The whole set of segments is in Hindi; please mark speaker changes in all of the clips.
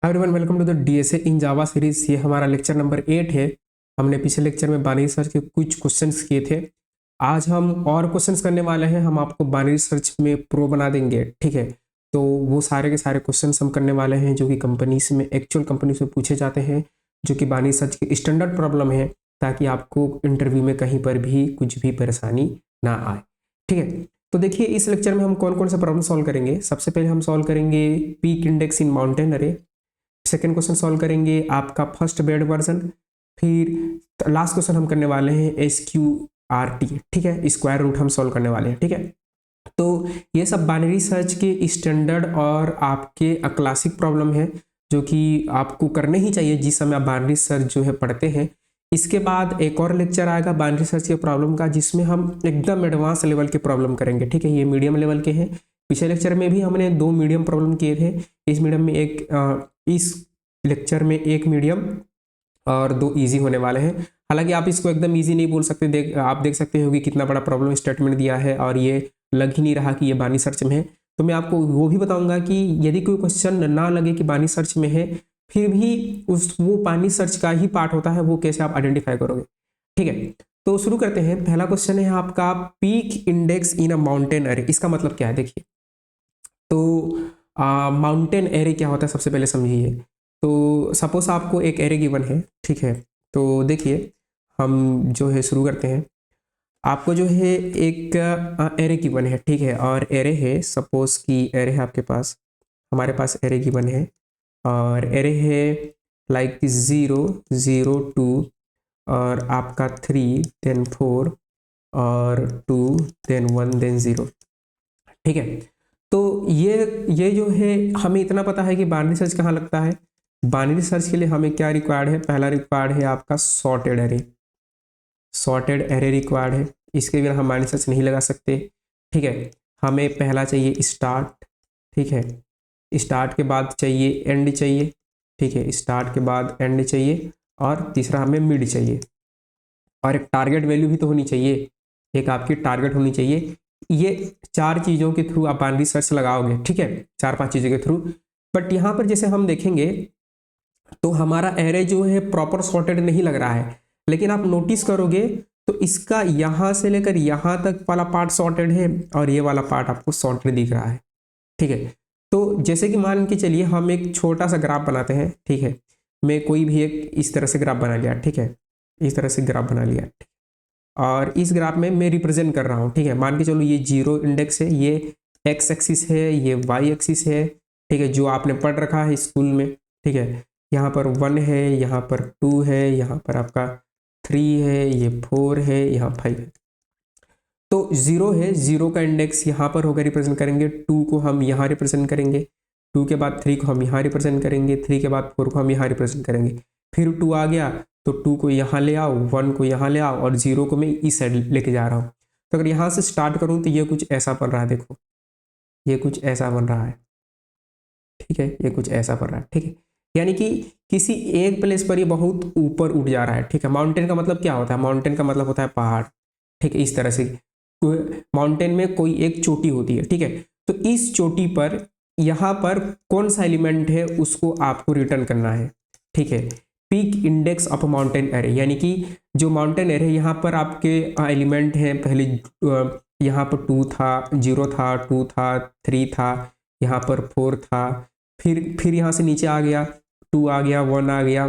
Speaker 1: Everyone welcome to the DSA in Java series. ये हमारा लेक्चर नंबर 8 है। हमने पिछले लेक्चर में बाइनरी सर्च के कुछ क्वेश्चंस किए थे। आज हम और क्वेश्चंस करने वाले हैं। हम आपको बाइनरी सर्च में प्रो बना देंगे, ठीक है। तो वो सारे के सारे क्वेश्चंस हम करने वाले हैं जो कि कंपनीज में, एक्चुअल कंपनीज में पूछे जाते हैं, जो कि बाइनरी सर्च की स्टैंडर्ड प्रॉब्लम है, ताकि आपको इंटरव्यू में कहीं पर भी कुछ भी परेशानी ना आए, ठीक है। तो देखिए, इस लेक्चर में हम कौन कौन सा प्रॉब्लम सॉल्व करेंगे। सबसे पहले हम सॉल्व करेंगे पीक इंडेक्स इन माउंटेन अरे। सेकेंड क्वेश्चन सॉल्व करेंगे आपका फर्स्ट बेड वर्जन। फिर लास्ट क्वेश्चन हम करने वाले हैं SQRT, ठीक है, स्क्वायर रूट हम सॉल्व करने वाले हैं, ठीक है। तो ये सब बाइनरी सर्च के स्टैंडर्ड और आपके क्लासिक प्रॉब्लम है, जो कि आपको करने ही चाहिए जिस समय आप बाइनरी सर्च जो है पढ़ते हैं। इसके बाद एक और लेक्चर आएगा बाइनरी सर्च के प्रॉब्लम का, जिसमें हम एकदम एडवांस लेवल के प्रॉब्लम करेंगे, ठीक है। ये मीडियम लेवल के हैं। पिछले लेक्चर में भी हमने 2 मीडियम प्रॉब्लम किए थे। इस मीडियम में इस लेक्चर में 1 मीडियम और 2 इजी होने वाले हैं। हालांकि आप इसको एकदम इजी नहीं बोल सकते। आप देख सकते हो कि कितना बड़ा प्रॉब्लम स्टेटमेंट दिया है और ये लग ही नहीं रहा कि ये बाइनरी सर्च में है। तो मैं आपको वो भी बताऊंगा कि यदि कोई क्वेश्चन ना लगे कि बाइनरी सर्च में है, फिर भी वो बाइनरी सर्च का ही पार्ट होता है, वो कैसे आप आइडेंटिफाई करोगे, ठीक है। तो शुरू करते हैं। पहला क्वेश्चन है आपका पीक इंडेक्स इन अ माउंटेन एरे। इसका मतलब क्या है, देखिए। तो माउंटेन एरे क्या होता है, सबसे पहले समझिए। तो सपोज आपको एक एरे गिवन है, ठीक है। तो देखिए, हम जो है शुरू करते हैं। आपको जो है एक एरे गिवन है, ठीक है। और एरे है, सपोज कि एरे है आपके पास, हमारे पास एरे गिवन है। और एरे है लाइक 0 0 2 और आपका 3 देन 4 और 2 देन 1 देन 0, ठीक है। तो ये जो है, हमें इतना पता है कि बाइनरी सर्च कहाँ लगता है। बाइनरी सर्च के लिए हमें क्या रिक्वायर्ड है, पहला रिक्वायर्ड है आपका sorted array. Sorted array required है, इसके बिना हम बाइनरी सर्च नहीं लगा सकते, ठीक है। हमें पहला चाहिए स्टार्ट, ठीक है। स्टार्ट के बाद चाहिए एंड चाहिए, ठीक है। स्टार्ट के बाद एंड चाहिए और तीसरा हमें मिड चाहिए। और एक टारगेट वैल्यू भी तो होनी चाहिए, एक आपकी टारगेट होनी चाहिए। ये 4 चीज़ों के थ्रू आप बाइनरी सर्च लगाओगे, ठीक है, 4-5 चीज़ों के थ्रू। बट यहाँ पर जैसे हम देखेंगे तो हमारा एरे जो है प्रॉपर सॉर्टेड नहीं लग रहा है। लेकिन आप नोटिस करोगे तो इसका यहाँ से लेकर यहाँ तक वाला पार्ट सॉर्टेड है और ये वाला पार्ट आपको सॉर्टेड दिख रहा है, ठीक है। तो जैसे कि मान के चलिए हम एक छोटा सा ग्राफ बनाते हैं, ठीक है। मैं कोई भी एक इस तरह से ग्राफ बना लिया, ठीक है। इस तरह से ग्राफ बना लिया, और इस ग्राफ में मैं रिप्रेजेंट कर रहा हूँ, ठीक है। मान के चलो ये 0 इंडेक्स है, ये एक्स एक्सिस है, ये वाई एक्सिस है, ठीक है, जो आपने पढ़ रखा है स्कूल में, ठीक है। यहाँ पर 1 है, यहाँ पर 2 है, यहाँ पर आपका 3 है, ये 4 है, यहाँ 5 है। तो 0 है, 0 का इंडेक्स यहाँ पर होकर रिप्रेजेंट करेंगे। 2 को हम यहाँ रिप्रेजेंट करेंगे, 2 के बाद 3 को हम यहाँ रिप्रेजेंट करेंगे, 3 के बाद 4 को हम यहाँ रिप्रेजेंट करेंगे। फिर 2 आ गया तो 2 को यहाँ ले आओ, 1 को यहाँ ले आओ और 0 को मैं इस साइड लेके जा रहा हूँ। तो अगर यहाँ से स्टार्ट करूँ तो ये कुछ ऐसा बन रहा है, देखो ये कुछ ऐसा बन रहा है, ठीक है। ये कुछ ऐसा बन रहा है, ठीक है। यानी कि किसी एक प्लेस पर ये बहुत ऊपर उठ जा रहा है, ठीक है। माउंटेन का मतलब क्या होता है, माउंटेन का मतलब होता है पहाड़, ठीक है। इस तरह से माउंटेन में कोई एक चोटी होती है, ठीक है। तो इस चोटी पर यहाँ पर कौन सा एलिमेंट है उसको आपको रिटर्न करना है, ठीक है। Peak index of mountain array, यानी कि जो माउंटेन एरे यहाँ पर आपके एलिमेंट हैं, पहले यहाँ पर 2 था, 0 था, 2 था, 3 था, यहाँ पर 4 था, फिर यहाँ से नीचे आ गया, 2 आ गया, 1 आ गया,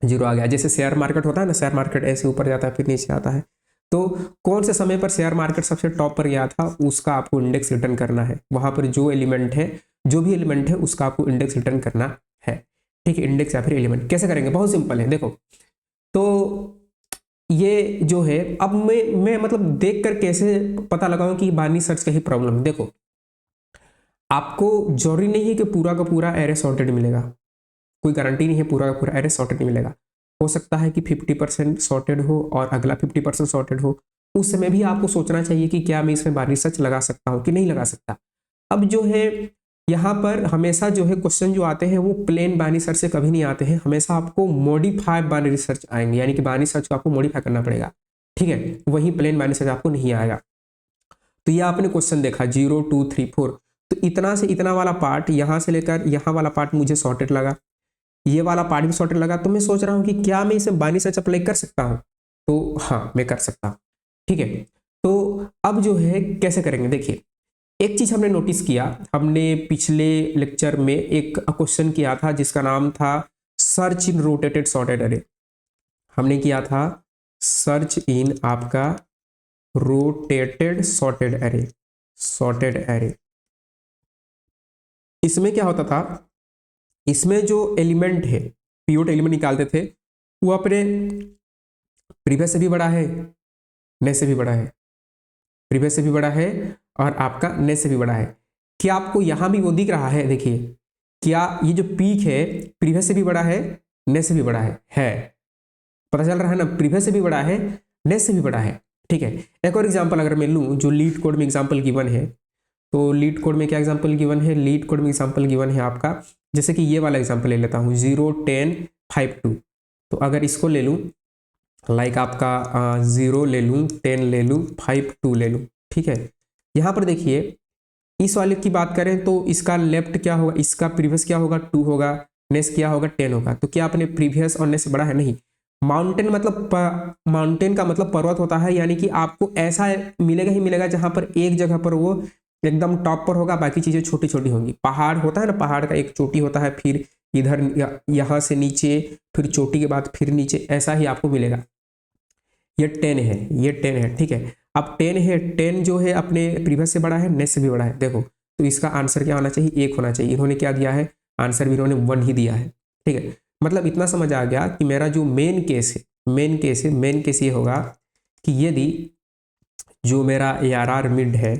Speaker 1: 0 आ गया। जैसे शेयर मार्केट होता है ना, शेयर मार्केट ऐसे ऊपर जाता है फिर नीचे आता है। तो कौन से समय पर शेयर मार्केट सबसे टॉप पर गया था, उसका आपको इंडेक्स रिटर्न करना है। वहां पर जो एलिमेंट है, जो भी एलिमेंट है उसका आपको इंडेक्स रिटर्न करना है, ठीक है। इंडेक्स या फिर एलिमेंट कैसे करेंगे, बहुत सिंपल है, देखो। तो ये जो है, अब मैं मतलब देख कर कैसे पता लगाऊं कि बाइनरी सर्च का ही प्रॉब्लम है। देखो, आपको जरूरी नहीं है कि पूरा का पूरा एरे सॉर्टेड मिलेगा, कोई गारंटी नहीं है पूरा का पूरा एरे सॉर्टेड नहीं मिलेगा। हो सकता है कि 50% सॉर्टेड हो और अगला 50% सॉर्टेड हो। उस समय भी आपको सोचना चाहिए कि क्या मैं इसमें बाइनरी सर्च लगा सकता हूँ कि नहीं लगा सकता। अब जो है यहाँ पर हमेशा जो है क्वेश्चन जो आते हैं वो प्लेन बाइनरी सर्च से कभी नहीं आते हैं, हमेशा आपको मॉडिफाइड बाइनरी सर्च आएंगे, यानी कि बाइनरी सर्च को आपको मॉडिफाई करना पड़ेगा, ठीक है। वही प्लेन बाइनरी सर्च आपको नहीं आएगा। तो ये आपने क्वेश्चन देखा 0 2 3 4, तो इतना से इतना वाला पार्ट, यहाँ से लेकर यहाँ वाला पार्ट मुझे सॉर्टेड लगा। ये वाला पार्ट भी सॉर्टेड लगा, तो मैं सोच रहा हूँ कि क्या मैं इसे बाइनरी सर्च अप्लाई कर सकता हूँ, तो हाँ मैं कर सकता हूँ। ठीक है, तो अब जो है कैसे करेंगे, देखिए एक चीज हमने नोटिस किया, हमने पिछले लेक्चर में एक क्वेश्चन किया था जिसका नाम था search in rotated sorted array. हमने किया था सर्च इन आपका rotated sorted array, sorted array. इसमें क्या होता था, इसमें जो एलिमेंट है, पिवट एलिमेंट निकालते थे, वो अपने प्रीवियस से भी बड़ा है, नेक्स्ट से भी बड़ा है, प्रीवियस से भी बड़ा है और आपका नेक्स्ट से भी बड़ा है। क्या आपको यहां भी वो दिख रहा है, देखिए क्या ये जो पीक है प्रीवियस से भी बड़ा है, नेक्स्ट से भी बड़ा है, पता चल रहा है ना, प्रीवियस से भी बड़ा है, नेक्स्ट से भी बड़ा है। ठीक है, एक और एग्जांपल अगर मैं लूं, जो लीड कोड में एग्जांपल गिवन है, तो लीड कोड में क्या एग्जांपल गिवन है, लीड कोड में एग्जांपल गिवन है आपका, जैसे कि ये वाला एग्जांपल ले लेता हूं 0 10 5 2। तो अगर इसको ले लूं, लाइक आपका 0 ले लूं, 10 ले लूं, 5 2 ले लूं। ठीक है, यहां पर देखिए इस वाले की बात करें तो इसका लेफ्ट क्या होगा, इसका प्रीवियस क्या होगा 2 होगा, नेक्स्ट क्या होगा 10 होगा। तो क्या अपने प्रीवियस और नेक्स्ट बड़ा है, नहीं। माउंटेन मतलब माउंटेन का मतलब पर्वत होता है, यानी कि आपको ऐसा मिलेगा ही मिलेगा जहां पर एक जगह पर वो एकदम टॉप पर होगा, बाकी चीजें छोटी छोटी होंगी। पहाड़ होता है ना, पहाड़ का एक चोटी होता है, फिर इधर यहाँ से नीचे, फिर चोटी के बाद फिर नीचे, ऐसा ही आपको मिलेगा। ये 10 है, ये 10 है। ठीक है, अब 10 है, 10 जो है अपने प्रीवियस से बड़ा है, नेक्स्ट से भी बड़ा है, देखो तो इसका आंसर क्या होना चाहिए, 1 होना चाहिए। इन्होंने क्या दिया है, आंसर भी इन्होंने 1 ही दिया है। ठीक है, मतलब इतना समझ आ गया कि मेरा जो मेन केस है, मेन केस है, मेन केस ये होगा कि यदि जो मेरा ARR मिड है,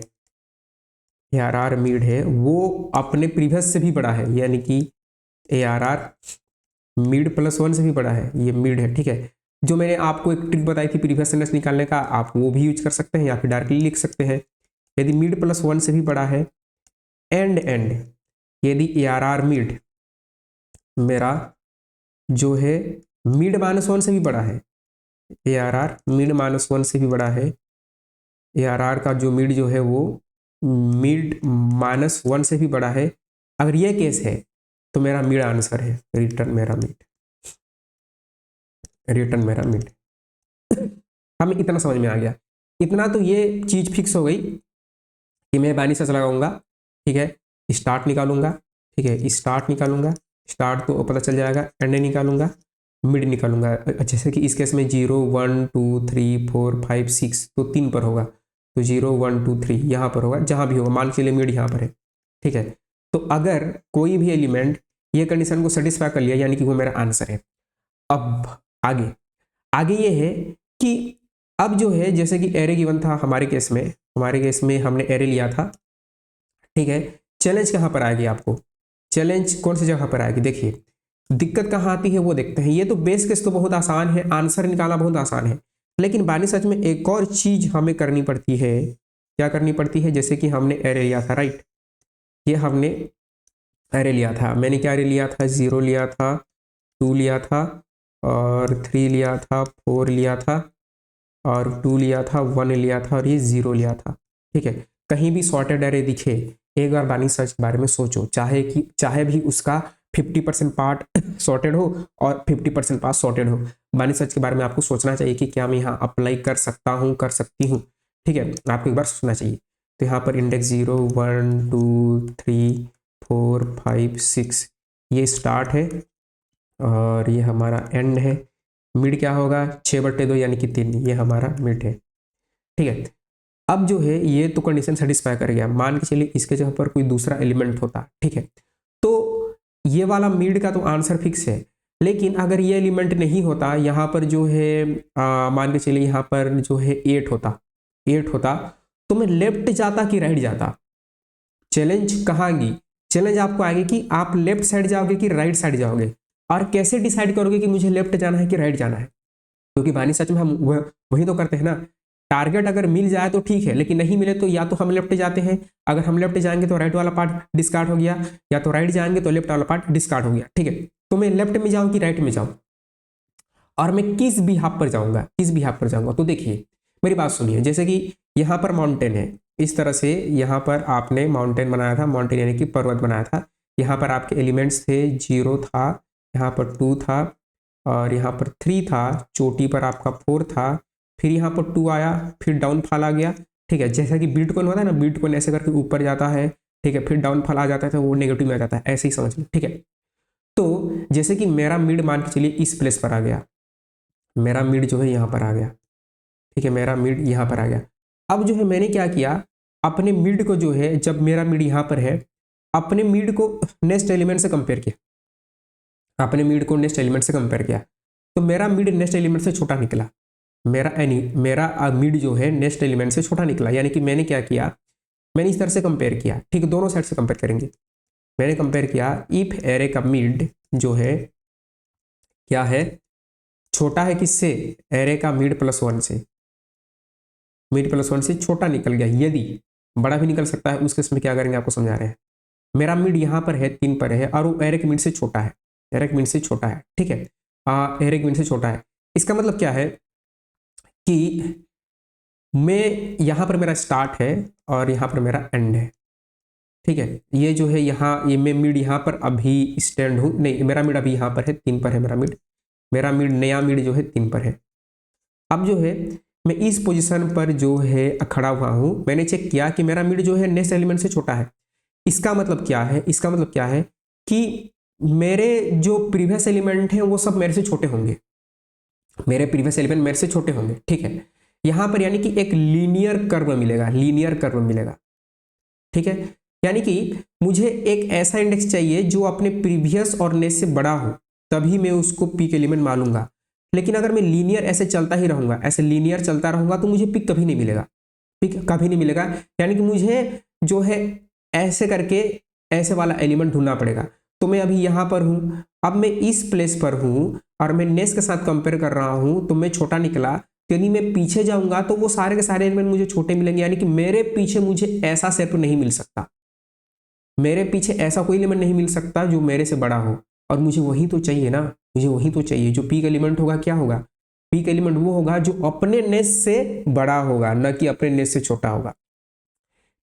Speaker 1: ARR मिड है वो अपने प्रीवियस से भी बड़ा है, यानी कि ARR मिड प्लस 1 से भी बड़ा है, ये मिड है। ठीक है, जो मैंने आपको एक ट्रिक बताई थी प्रीवियस नेस निकालने का, आप वो भी यूज कर सकते हैं या फिर डायरेक्टली लिख सकते हैं। यदि मिड प्लस 1 से भी बड़ा है, एंड यदि ARR मिड मेरा जो है मिड -1 से भी बड़ा है, ARR मिड -1 से भी बड़ा है, ARR का जो मिड जो है वो मिड -1 से भी बड़ा है, अगर ये केस है तो मेरा मिड आंसर है, रिटर्न मेरा मिड, रिटर्न मेरा मिड। हमें इतना समझ में आ गया, इतना तो ये चीज फिक्स हो गई कि मैं बाइनरी सर्च लगाऊंगा। ठीक है, स्टार्ट निकालूंगा, ठीक है स्टार्ट निकालूंगा, स्टार्ट तो पता चल जाएगा, एंड निकालूंगा, मिड निकालूंगा। जैसे कि इस केस में 0 1 2 3 4 5 6 तो 3 पर होगा, तो 0 1 2 3 यहाँ पर होगा, जहाँ भी होगा मान के लिए मिड यहाँ पर है। ठीक है, तो अगर कोई भी एलिमेंट ये कंडीशन को सेटिस्फाई कर लिया, यानी कि वो मेरा आंसर है। अब आगे आगे ये है कि अब जो है जैसे कि एरे गिवन था हमारे केस में, हमने एरे लिया था। ठीक है, चैलेंज कहाँ पर आएगी आपको, चैलेंज कौन सी जगह पर आएगी, देखिए दिक्कत कहाँ आती है वो देखते हैं। ये तो बेस केस तो बहुत आसान है, आंसर निकालना बहुत आसान है, लेकिन बाइनरी सर्च में एक और चीज हमें करनी पड़ती है। क्या करनी पड़ती है, जैसे कि हमने एरे लिया था, राइट, ये हमने एरे लिया था, मैंने क्या एरे लिया था, 0 लिया था, 2 लिया था और 3 लिया था, 4 लिया था और 2 लिया था, 1 लिया था और ये 0 लिया था। ठीक है, कहीं भी सॉर्टेड एरे दिखे, एक बार बाइनरी सर्च के बारे में सोचो, चाहे भी उसका 50% पार्ट सॉर्टेड हो और 50% पार्ट सॉर्टेड हो, बाइनरी सर्च के बारे में आपको सोचना चाहिए कि क्या मैं यहाँ अप्लाई कर सकता हूँ, कर सकती हूँ। ठीक है, आपको एक बार सोचना चाहिए। तो यहाँ पर इंडेक्स 0 1 2 3 4 5 6 ये स्टार्ट है और ये हमारा एंड है। मिड क्या होगा, 6/2 यानी कि 3, ये हमारा मिड है। ठीक है, अब जो है ये तो कंडीशन सेटिस्फाई कर गया, मान के चलिए इसके जगह पर कोई दूसरा एलिमेंट होता। ठीक है, तो ये वाला मिड का तो आंसर फिक्स है, लेकिन अगर ये एलिमेंट नहीं होता, यहाँ पर जो है मान के चलिए यहाँ पर जो है 8 होता, 8 होता, तो मैं लेफ्ट जाता कि राइट जाता। चैलेंज कहाँ आएगी, चैलेंज आपको आएगी कि आप लेफ्ट साइड जाओगे कि राइट साइड जाओगे, और कैसे डिसाइड करोगे कि मुझे लेफ्ट जाना है कि राइट जाना है, क्योंकि बाइनरी सर्च में हम वही तो करते हैं ना। टारगेट अगर मिल जाए तो ठीक है, लेकिन नहीं मिले तो या तो हम लेफ्ट जाते हैं, अगर हम लेफ्ट जाएंगे तो राइट वाला पार्ट डिस्कार्ड हो गया, या तो राइट जाएंगे तो लेफ्ट वाला पार्ट डिस्कार्ड हो गया। ठीक है, तो मैं लेफ्ट में जाऊं कि राइट में जाऊं, और मैं किस बिहाफ पर जाऊंगा, किस बिहाफ पर जाऊंगा। तो देखिए मेरी बात सुनिए, जैसे कि यहाँ पर माउंटेन है, इस तरह से यहाँ पर आपने माउंटेन बनाया था, माउंटेन यानी कि पर्वत बनाया था, यहाँ पर आपके एलिमेंट्स थे, 0 था, यहाँ पर 2 था और यहाँ पर 3 था, चोटी पर आपका 4 था, फिर यहाँ पर 2 आया, फिर डाउनफॉल आ गया। ठीक है, जैसा कि बिटकॉइन होता है ना, बिटकॉइन ऐसे करके ऊपर जाता है, ठीक है, फिर डाउनफॉल आ जाता है तो वो नेगेटिव में आ जाता है, ऐसे ही समझ लो। ठीक है, तो जैसे कि मेरा मिड मान के चलिए इस प्लेस पर आ गया, मेरा मिड जो है यहाँ पर आ गया। ठीक है, मेरा मिड यहाँ पर आ गया। अब जो है मैंने क्या किया, अपने मिड को जो है, जब मेरा मिड यहाँ पर है, अपने मिड को नेक्स्ट एलिमेंट से कंपेयर किया, अपने मिड को नेक्स्ट एलिमेंट से कंपेयर किया, तो मेरा मिड नेक्स्ट एलिमेंट से छोटा निकला। मेरा मिड जो है नेक्स्ट एलिमेंट से छोटा निकला, यानी कि मैंने क्या किया, मैंने इस तरह से कंपेयर किया। ठीक है, दोनों साइड से कंपेयर करेंगे। मैंने कंपेयर किया, इफ एरे का मिड जो है क्या है, छोटा है किससे, एरे का मिड प्लस 1 से, मिड प्लस 1 से छोटा निकल गया, यदि बड़ा भी निकल सकता है, उस केस में क्या करेंगे आपको समझा रहे हैं। मेरा मिड यहाँ पर है 3 पर है और वो एरे के मिड से छोटा है, एरे के मिड से छोटा है। ठीक है, एरे के मिड से छोटा है। इसका मतलब क्या है कि मैं यहाँ पर मेरा स्टार्ट है और यहाँ पर मेरा एंड है। ठीक है, ये जो है यहाँ, ये मैं मिड यहाँ पर अभी स्टैंड हूँ, नहीं मेरा मिड अभी यहाँ पर है, 3 पर है मेरा मिड, मेरा मिड नया मिड जो है 3 पर है। अब जो है मैं इस पोजीशन पर जो है खड़ा हुआ हूँ, मैंने चेक किया कि मेरा मिड जो है नेक्स्ट एलिमेंट से छोटा है। इसका मतलब क्या है, इसका मतलब क्या है कि मेरे जो प्रीवियस एलिमेंट हैं वो सब मेरे से छोटे होंगे, मेरे प्रीवियस एलिमेंट मेरे से छोटे होंगे। ठीक है, यहाँ पर यानी कि एक लीनियर कर्व मिलेगा, लीनियर कर्व मिलेगा। ठीक है, यानी कि मुझे एक ऐसा इंडेक्स चाहिए जो अपने प्रीवियस और नेक्स्ट से बड़ा हो, तभी मैं उसको पीक एलिमेंट मानूंगा। लेकिन अगर मैं लीनियर ऐसे चलता ही रहूंगा, ऐसे लीनियर चलता रहूंगा, तो मुझे पिक कभी नहीं मिलेगा, पिक कभी नहीं मिलेगा। यानी कि मुझे जो है ऐसे करके ऐसे वाला एलिमेंट ढूंढना पड़ेगा। तो मैं अभी यहाँ पर हूँ, अब मैं इस प्लेस पर हूँ और मैं नेक्स्ट के साथ कंपेयर कर रहा हूँ, तो मैं छोटा निकला। यदि मैं पीछे जाऊंगा तो वो सारे के सारे एलिमेंट मुझे छोटे मिलेंगे, यानी कि मेरे पीछे मुझे ऐसा सेट नहीं मिल सकता, मेरे पीछे ऐसा कोई एलिमेंट नहीं मिल सकता जो मेरे से बड़ा हो। और मुझे वही तो चाहिए ना, मुझे वही तो चाहिए। जो पीक एलिमेंट होगा क्या होगा, पीक एलिमेंट वो होगा जो अपने नेक्स्ट से बड़ा होगा, न कि अपने नेक्स्ट से छोटा होगा।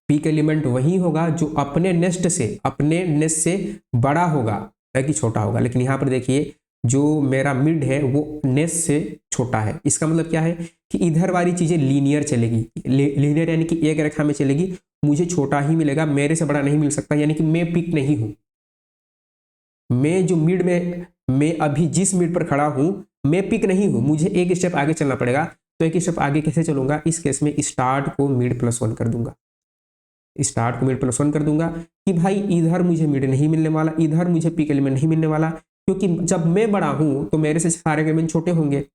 Speaker 1: पीक एलिमेंट वही होगा जो अपने नेक्स्ट से बड़ा होगा, न कि छोटा होगा। लेकिन यहाँ पर देखिए, जो मेरा मिड है वो नेक्स्ट से छोटा है। इसका मतलब क्या है कि इधर वाली चीजें लीनियर चलेगी, लीनियर यानी कि एक रेखा में चलेगी, मुझे छोटा ही मिलेगा, मेरे से बड़ा नहीं मिल सकता। यानी कि मैं पिक नहीं हूं, मैं जो मिड में, मैं अभी जिस मिड पर खड़ा हूं, मैं पिक नहीं हूं, मुझे एक स्टेप आगे चलना पड़ेगा। तो एक स्टेप आगे कैसे चलूंगा, इस केस में स्टार्ट को मिड प्लस 1 कर दूंगा, स्टार्ट को मिड प्लस 1 कर दूंगा कि भाई इधर मुझे मिड नहीं मिलने वाला, इधर मुझे पिक एलिमेंट नहीं मिलने वाला, क्योंकि जब मैं बड़ा हूं तो मेरे से सारे एलिमेंट छोटे होंगे,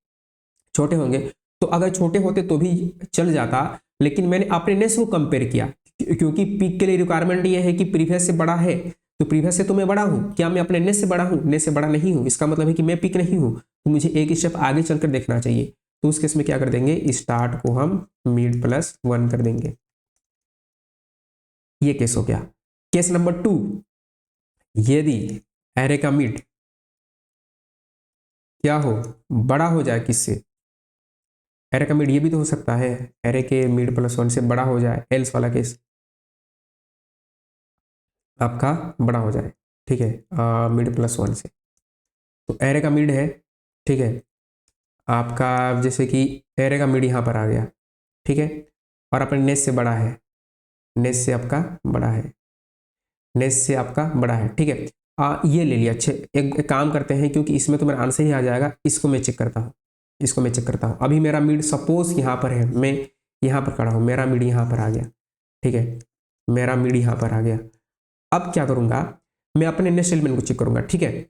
Speaker 1: छोटे होंगे। तो अगर छोटे होते तो भी चल जाता, लेकिन मैंने अपने नेक्स्ट को कंपेयर किया, क्योंकि पिक के लिए रिक्वायरमेंट ये है कि प्रीवियस से बड़ा है, तो प्रीवियस से तो मैं बड़ा हूं, क्या मैं अपने नेक्स्ट से बड़ा हूं, नेक्स्ट से बड़ा नहीं हूं। इसका मतलब है कि मैं पिक नहीं हूं, तो मुझे एक स्टेप आगे चलकर देखना चाहिए। तो उस केस में क्या कर देंगे, स्टार्ट को हम मिड प्लस 1 कर देंगे। ये केस हो गया। केस नंबर 2, यदि एरे का मिड क्या हो, बड़ा हो जाए किससे, एरे का मिड ये भी तो हो सकता है, एरे के मिड प्लस 1 से बड़ा हो जाए, एल्स वाला केस आपका बड़ा हो जाए। ठीक है, मिड प्लस 1 से, तो एरे का मिड है, ठीक है आपका, जैसे कि एरे का मिड यहाँ पर आ गया, ठीक है, और अपने नेस से बड़ा है, नेस से आपका बड़ा है, नेस से आपका बड़ा है। ठीक है, ये ले लिया। अच्छे, एक काम करते हैं, क्योंकि इसमें तो मेरा आंसर ही आ जाएगा, इसको मैं चेक करता हूँ, इसको मैं चेक करता हूँ। अभी मेरा मिड सपोज यहाँ पर है, मैं यहाँ पर खड़ा हूँ, मेरा मिड यहाँ पर आ गया, ठीक है, मेरा मिड यहाँ पर आ गया। अब क्या करूँगा, मैं अपने नेक्स्ट एलिमेंट को चेक करूँगा। ठीक है,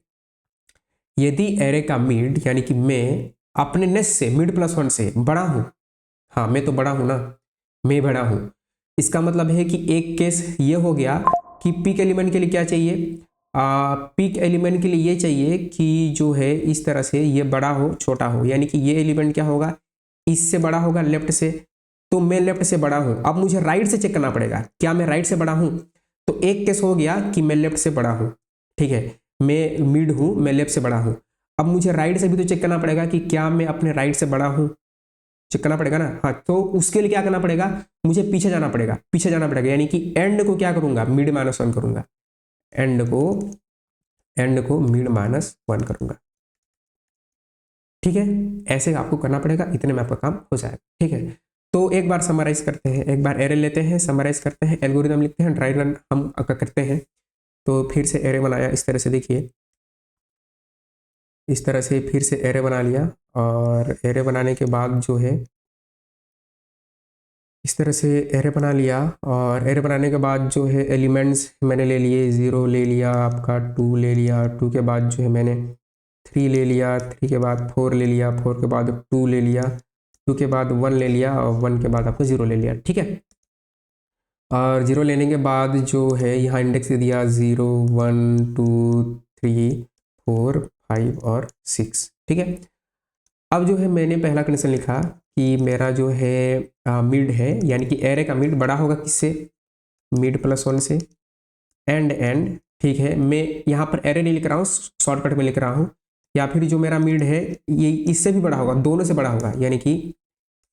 Speaker 1: यदि एरे का मिड यानी कि मैं अपने नेक्स्ट से मिड प्लस 1 से बड़ा हूँ, हाँ मैं तो बड़ा हूँ ना, मैं बड़ा हूँ, इसका मतलब है कि एक केस ये हो गया कि पिक एलिमेंट के लिए क्या चाहिए, पिक एलिमेंट के लिए ये चाहिए कि जो है इस तरह से ये बड़ा हो छोटा हो, यानी कि ये एलिमेंट क्या होगा, इससे बड़ा होगा लेफ्ट से, तो मैं लेफ्ट से बड़ा हूं। अब मुझे राइट से चेक करना पड़ेगा, क्या मैं राइट से बड़ा हूं, तो एक केस हो गया कि मैं लेफ्ट से बड़ा हूं, ठीक है, मैं मिड हूं, मैं लेफ्ट से बड़ा हूं। अब मुझे राइट से भी तो चेक करना पड़ेगा कि क्या मैं अपने राइट से बड़ा हूं, चेक करना पड़ेगा ना। हाँ, तो उसके लिए क्या करना पड़ेगा, मुझे पीछे जाना पड़ेगा, पीछे जाना पड़ेगा, यानी कि एंड को क्या करूंगा, मिड -1 करूंगा, एंड को एंड को मिड -1 करूंगा। ठीक है, ऐसे आपको करना पड़ेगा, इतने में आपका काम हो जाएगा। ठीक है, तो एक बार समराइज करते हैं, एक बार एरे लेते हैं, समराइज करते हैं, एल्गोरिदम लिखते हैं, ड्राई रन हम करते हैं। तो फिर से एरे बनाया इस तरह से, देखिए इस तरह से फिर से एरे बना लिया, और एरे बनाने के बाद जो है इस तरह से एरे बना लिया, और एरे बनाने के बाद जो है एलिमेंट्स मैंने ले लिए, 0 ले लिया, आपका 2 ले लिया, 2 के बाद जो है मैंने 3 ले लिया, 3 के बाद 4 ले लिया, 4 के बाद 2 ले लिया, 2 के बाद 1 ले लिया, और 1 के बाद आपको 0 ले लिया। ठीक है, और 0 लेने के बाद जो है यहाँ इंडेक्स दे दिया 0 1 2 3 4 5 और 6। ठीक है, अब जो है मैंने पहला कंडीशन लिखा कि मेरा जो है मिड है, यानी कि एरे का मिड बड़ा होगा किससे, मिड +1 से, एंड। ठीक है, मैं यहाँ पर एरे नहीं लिख रहा हूँ, शॉर्टकट में लिख रहा हूँ, या फिर जो मेरा मिड है ये इससे भी बड़ा होगा, दोनों से बड़ा होगा, यानी कि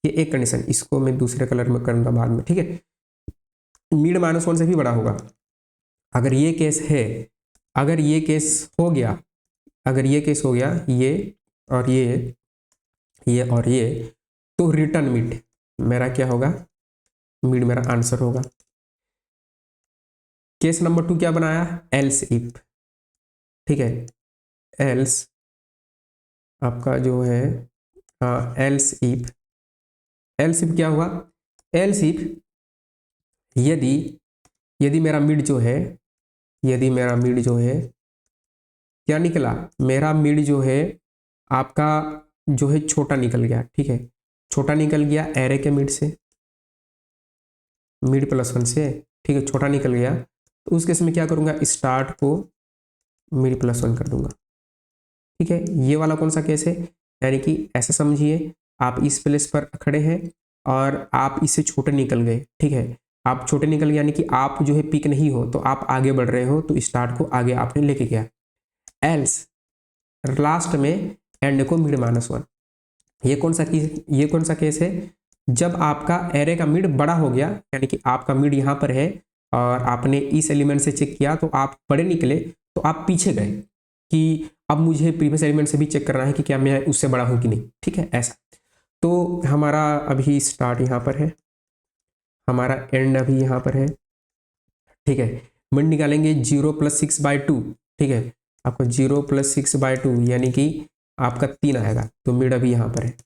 Speaker 1: ये एक कंडीशन, इसको मैं दूसरे कलर में करूँगा बाद में। ठीक है, मिड -1 से भी बड़ा होगा। अगर ये केस है, अगर ये केस हो गया, अगर ये केस हो गया, ये और ये और ये, तो रिटर्न मिड मेरा क्या होगा, मिड मेरा आंसर होगा। केस नंबर 2 क्या बनाया, एल्स इफ। ठीक है, एल्स आपका जो है एल्स इफ, एल्स इफ क्या हुआ, एल्स इफ यदि यदि मेरा मिड जो है, यदि मेरा मिड जो है क्या निकला, मेरा मिड जो है आपका जो है छोटा निकल गया। ठीक है, छोटा निकल गया एरे के मिड से, मिड +1 से। ठीक है, छोटा निकल गया, तो उस केस में क्या करूंगा, स्टार्ट को मिड +1 कर दूंगा। ठीक है, ये वाला कौन सा केस है, यानी कि ऐसा समझिए आप इस प्लेस पर खड़े हैं और आप इससे छोटे निकल गए। ठीक है, आप छोटे निकल गए, यानी कि आप जो है पिक नहीं हो, तो आप आगे बढ़ रहे हो, तो स्टार्ट को आगे आपने लेके गया। एल्स लास्ट में एंड को मिड -1, ये कौन सा केस है, जब आपका एरे का मिड बड़ा हो गया, यानी कि आपका मिड यहाँ पर है और आपने इस एलिमेंट से चेक किया तो आप बड़े निकले, तो आप पीछे गए कि अब मुझे प्रीवियस एलिमेंट से भी चेक करना है कि क्या मैं उससे बड़ा हूँ कि नहीं। ठीक है, ऐसा। तो हमारा अभी स्टार्ट यहाँ पर है, हमारा एंड अभी यहाँ पर है। ठीक है, मिड निकालेंगे 0 + 6/2। ठीक है, आपको 0 + 6/2 यानी कि आपका 3 आएगा, तो मिड अभी यहाँ पर है।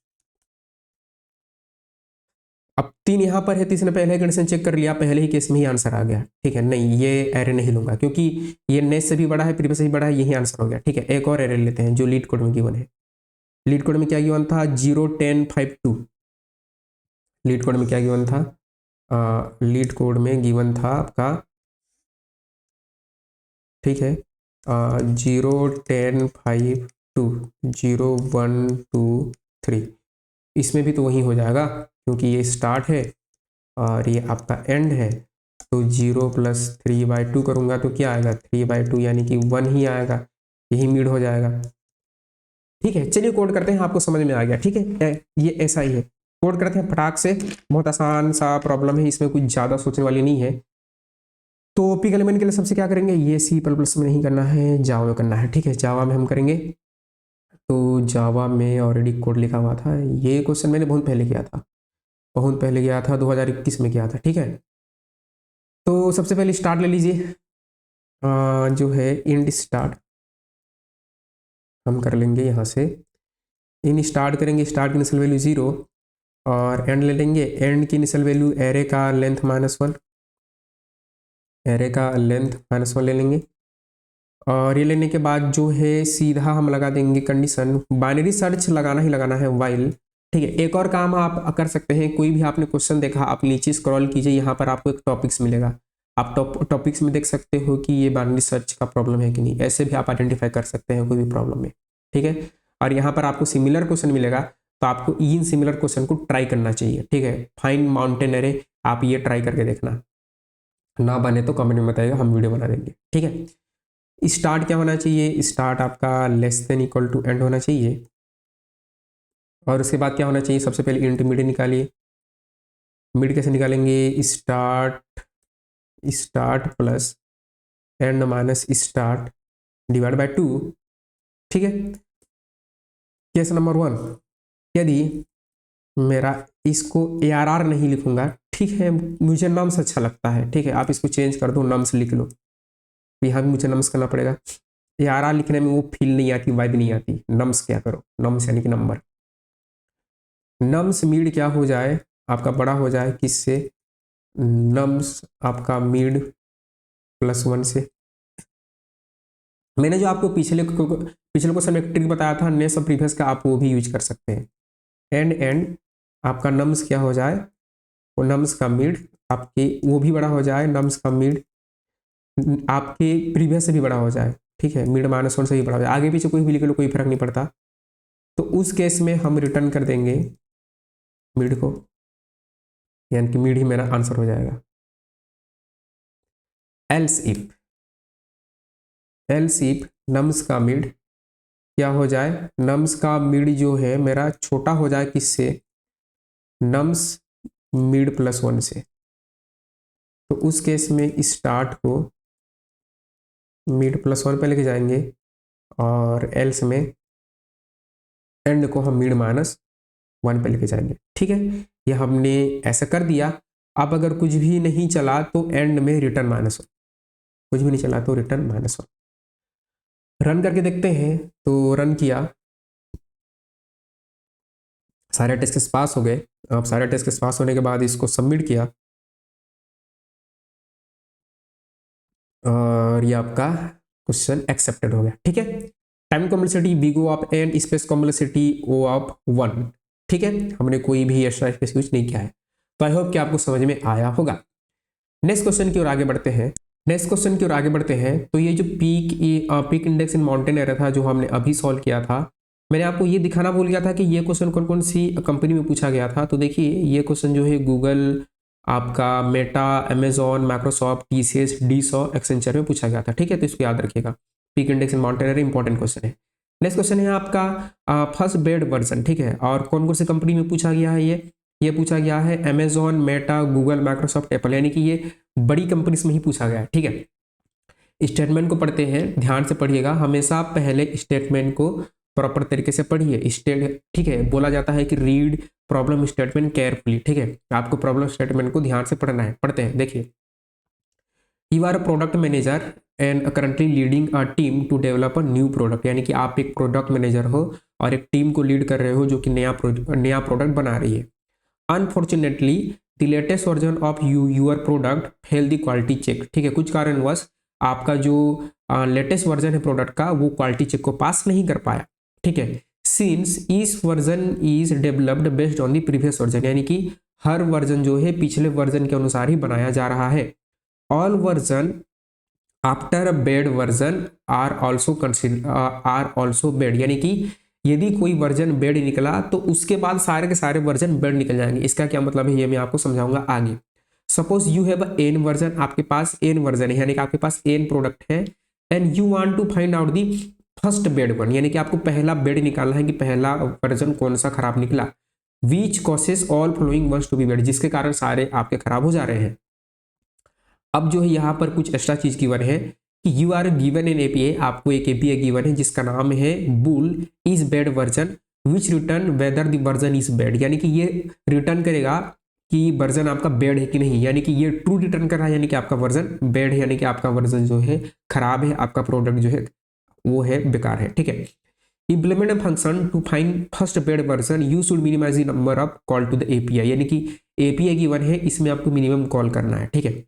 Speaker 1: अब 3 यहाँ पर है, तो इसने पहले कंडीशन चेक कर लिया, पहले ही केस में ही आंसर आ गया। ठीक है, नहीं ये एरे नहीं लूंगा, क्योंकि ये नेक्स्ट से भी बड़ा है, प्रीवियस से भी बड़ा है, यही आंसर हो गया। ठीक है, एक और एरे लेते हैं जो लीड कोड में गिवन है। लीड कोड में क्या गिवन था, 0 10 5 2। लीड कोड में क्या गिवन था, लीड कोड में गिवन था आपका, ठीक है, 0 10 5 2 0 1 2 3। इसमें भी तो वही हो जाएगा, क्योंकि ये स्टार्ट है और ये आपका एंड है। तो 0 + 3/2 करूंगा तो क्या आएगा, 3/2 यानी कि 1 ही आएगा, यही मिड हो जाएगा। ठीक है, चलिए कोड करते हैं, आपको समझ में आ गया। ठीक है, ये ऐसा ही है, कोड करते हैं फटाक से, बहुत आसान सा प्रॉब्लम है, इसमें कुछ ज़्यादा सोचने वाली नहीं है। तो पिक एलिमेंट के लिए सबसे क्या करेंगे, ये C++ में नहीं करना है, जावा में करना है। ठीक है, जावा में हम करेंगे। तो जावा में ऑलरेडी कोड लिखा हुआ था, ये क्वेश्चन मैंने बहुत पहले किया था, बहुत पहले किया था, 2021 में किया था। ठीक है, तो सबसे पहले स्टार्ट ले लीजिए, जो है इंड स्टार्ट हम कर लेंगे यहाँ से, इन स्टार्ट करेंगे, स्टार्ट की इनिशियल वैल्यू 0 और एंड ले लेंगे, एंड की इनिशियल वैल्यू एरे का लेंथ -1, एरे का लेंथ -1 ले लेंगे। और ये लेने के बाद जो है सीधा हम लगा देंगे कंडीशन, बाइनरी सर्च लगाना ही लगाना है वाइल। ठीक है, एक और काम आप कर सकते हैं, कोई भी आपने क्वेश्चन देखा, आप नीचे स्क्रॉल कीजिए, यहाँ पर आपको एक टॉपिक्स मिलेगा, आप टॉपिक्स में देख सकते हो कि ये बाइनरी सर्च का प्रॉब्लम है कि नहीं, ऐसे भी आप आइडेंटिफाई कर सकते हैं कोई भी प्रॉब्लम में। ठीक है, और यहाँ पर आपको सिमिलर क्वेश्चन मिलेगा, तो आपको इन सिमिलर क्वेश्चन को ट्राई करना चाहिए। ठीक है, फाइंड माउंटेन एरे, आप ये ट्राई करके देखना, ना बने तो कमेंट में बताइएगा, हम वीडियो बना देंगे। ठीक है, स्टार्ट क्या होना चाहिए, स्टार्ट आपका <= एंड होना चाहिए। और उसके बाद क्या होना चाहिए, सबसे पहले इंट मिड निकालिए। मिड कैसे निकालेंगे, start plus and minus start divide by 2। ठीक है, केस नंबर 1, यदि मेरा इसको ARR नहीं लिखूंगा, ठीक है, मुझे नम्स अच्छा लगता है, ठीक है, आप इसको चेंज कर दो, नम्स लिख लो, यहाँ भी मुझे नम्स करना पड़ेगा। ARR लिखने में वो फील नहीं आती, वाइब नहीं आती, नम्स क्या करो, नम्स यानी कि नंबर। नम्स मीड क्या हो जाए आपका, बड़ा हो जाए किससे, नम्स आपका मीड +1 से। मैंने जो आपको पिछले क्वेश्चन में ट्रिक बताया था नेस और प्रीवियस का, आप वो भी यूज कर सकते हैं। एंड आपका नम्स क्या हो जाए, वो नम्स का मिड आपके वो भी बड़ा हो जाए, नम्स का मिड आपके प्रीवियस से भी बड़ा हो जाए, ठीक है, मिड -1 से भी बड़ा हो जाए, आगे पीछे कोई भी लिख लो, कोई फर्क नहीं पड़ता। तो उस केस में हम रिटर्न कर देंगे मिड को, यानी कि मिड ही मेरा आंसर हो जाएगा। एल्स इफ नम्स का मिड क्या हो जाए, नम्स का मिड जो है मेरा छोटा हो जाए किससे, नम्स मिड +1 से। तो उस केस में स्टार्ट को मिड +1 पे लेके जाएंगे और एल्स में एंड को हम मिड -1 पे लेके जाएंगे। ठीक है, ये हमने ऐसा कर दिया। अब अगर कुछ भी नहीं चला तो एंड में रिटर्न -1, कुछ भी नहीं चला तो रिटर्न -1। रन करके देखते हैं, तो रन किया, सारे टेस्ट केस पास हो गए। अब सारे टेस्ट केस पास होने के बाद इसको सबमिट किया और ये आपका क्वेश्चन एक्सेप्टेड हो गया। ठीक है, time complexity big of and space complexity O of 1। ठीक है, हमने कोई भी एक्स्ट्रा स्पेस यूज नहीं किया है। तो आई होप कि आपको समझ में आया होगा। नेक्स्ट क्वेश्चन की ओर आगे बढ़ते हैं। तो ये जो peak index in mountain area था जो हमने अभी सॉल्व किया था, मैंने आपको ये दिखाना भूल गया था कि ये क्वेश्चन कौन कौन सी कंपनी में पूछा गया था। तो देखिए ये क्वेश्चन जो है गूगल, आपका Meta, Amazon, Microsoft, TCS, DE Shaw, Accenture में पूछा गया था। ठीक है, तो इसको याद रखिएगा। Peak index in mountain area important question है। नेक्स्ट क्वेश्चन है आपका फर्स्ट बेड वर्जन। ठीक है, और कौन कौन सी कंपनी में पूछा गया है, ये पूछा गया है Amazon, Meta, Google, Microsoft, Apple, यानी कि ये बड़ी कंपनीज में ही पूछा गया है। ठीक है, स्टेटमेंट को पढ़ते हैं, ध्यान से पढ़िएगा, हमेशा पहले स्टेटमेंट को प्रॉपर तरीके से पढ़िए। ठीक है, बोला जाता है कि रीड प्रॉब्लम स्टेटमेंट केयरफुली। ठीक है, आपको प्रॉब्लम स्टेटमेंट को ध्यान से पढ़ना है। पढ़ते हैं, देखिए, you are a product manager and currently leading a team to develop a new product, यानी कि आप एक प्रोडक्ट मैनेजर हो और एक टीम को लीड कर रहे हो जो कि नया प्रोडक्ट बना रही है। Unfortunately the latest version of your product fail the quality check. ठीक है, कुछ कारणवश आपका जो लेटेस्ट वर्जन है प्रोडक्ट का वो क्वालिटी चेक को पास नहीं कर पाया। ठीक है, since each version is developed based on the previous version, यानी कि हर वर्जन जो है पिछले वर्जन के अनुसार ही बनाया जा रहा है। All version after bad version are also bad, यानी कि यदि कोई वर्जन बेड निकला तो उसके बाद सारे के सारे वर्जन बेड निकल जाएंगे। इसका क्या मतलब है ये मैं आपको समझाऊंगा आगे। Suppose you have N version, आपके पास एन वर्जन है, यानी कि आपके पास एन प्रोडक्ट है, and you want to find out the first bad one, यानी कि आपको पहला बेड निकालना है कि पहला वर्जन कौन सा खराब निकला। Which causes all flowing ones to be bad, जिसके कारण सारे आपके खराब हो जा रहे हैं। अब जो है यहाँ पर कुछ एक्स्ट्रा चीज गिवन है कि you are given an API, आपको एक एपीआई गिवन है जिसका नाम है bool is bad version which return whether the version is bad, यानी कि ये रिटर्न करेगा कि वर्जन आपका बेड है कि नहीं, यानी कि ये ट्रू रिटर्न कर रहा है, यानी कि आपका वर्जन बेड है, यानी कि आपका वर्जन जो है खराब है, आपका प्रोडक्ट जो है वो है बेकार है। ठीक है, implement a function to find first bed version you should minimize the number of call to the API, यानी कि API गिवन है, इसमें आपको मिनिमम कॉल करना है। ठीक है,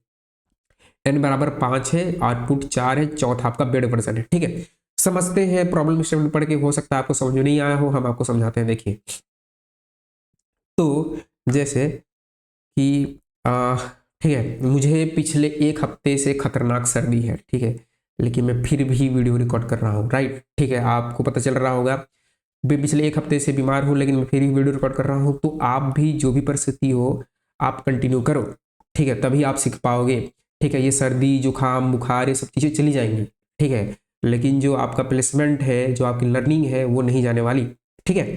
Speaker 1: n बराबर 5 है, आउटपुट 4 है, चौथा आपका बेड वर्जन है। ठीक है, समझते हैं प्रॉब्लम स्टेटमेंट पढ़ के, हो सकता है आपको समझ में नहीं आया हो, हम आपको समझाते हैं। देखिए, तो जैसे कि ठीक है, मुझे पिछले एक हफ्ते से खतरनाक सर्दी है। ठीक है, लेकिन मैं फिर भी वीडियो रिकॉर्ड कर रहा हूँ, राइट। ठीक है, आपको पता चल रहा होगा मैं पिछले एक हफ्ते से बीमार हूँ, लेकिन मैं फिर भी वीडियो रिकॉर्ड कर रहा हूँ। तो आप भी जो भी परिस्थिति हो आप कंटिन्यू करो। ठीक है, तभी आप सीख पाओगे। ठीक है, ये सर्दी जुकाम बुखार ये सब चीज़ें चली जाएंगी। ठीक है, लेकिन जो आपका प्लेसमेंट है, जो आपकी लर्निंग है, वो नहीं जाने वाली। ठीक है,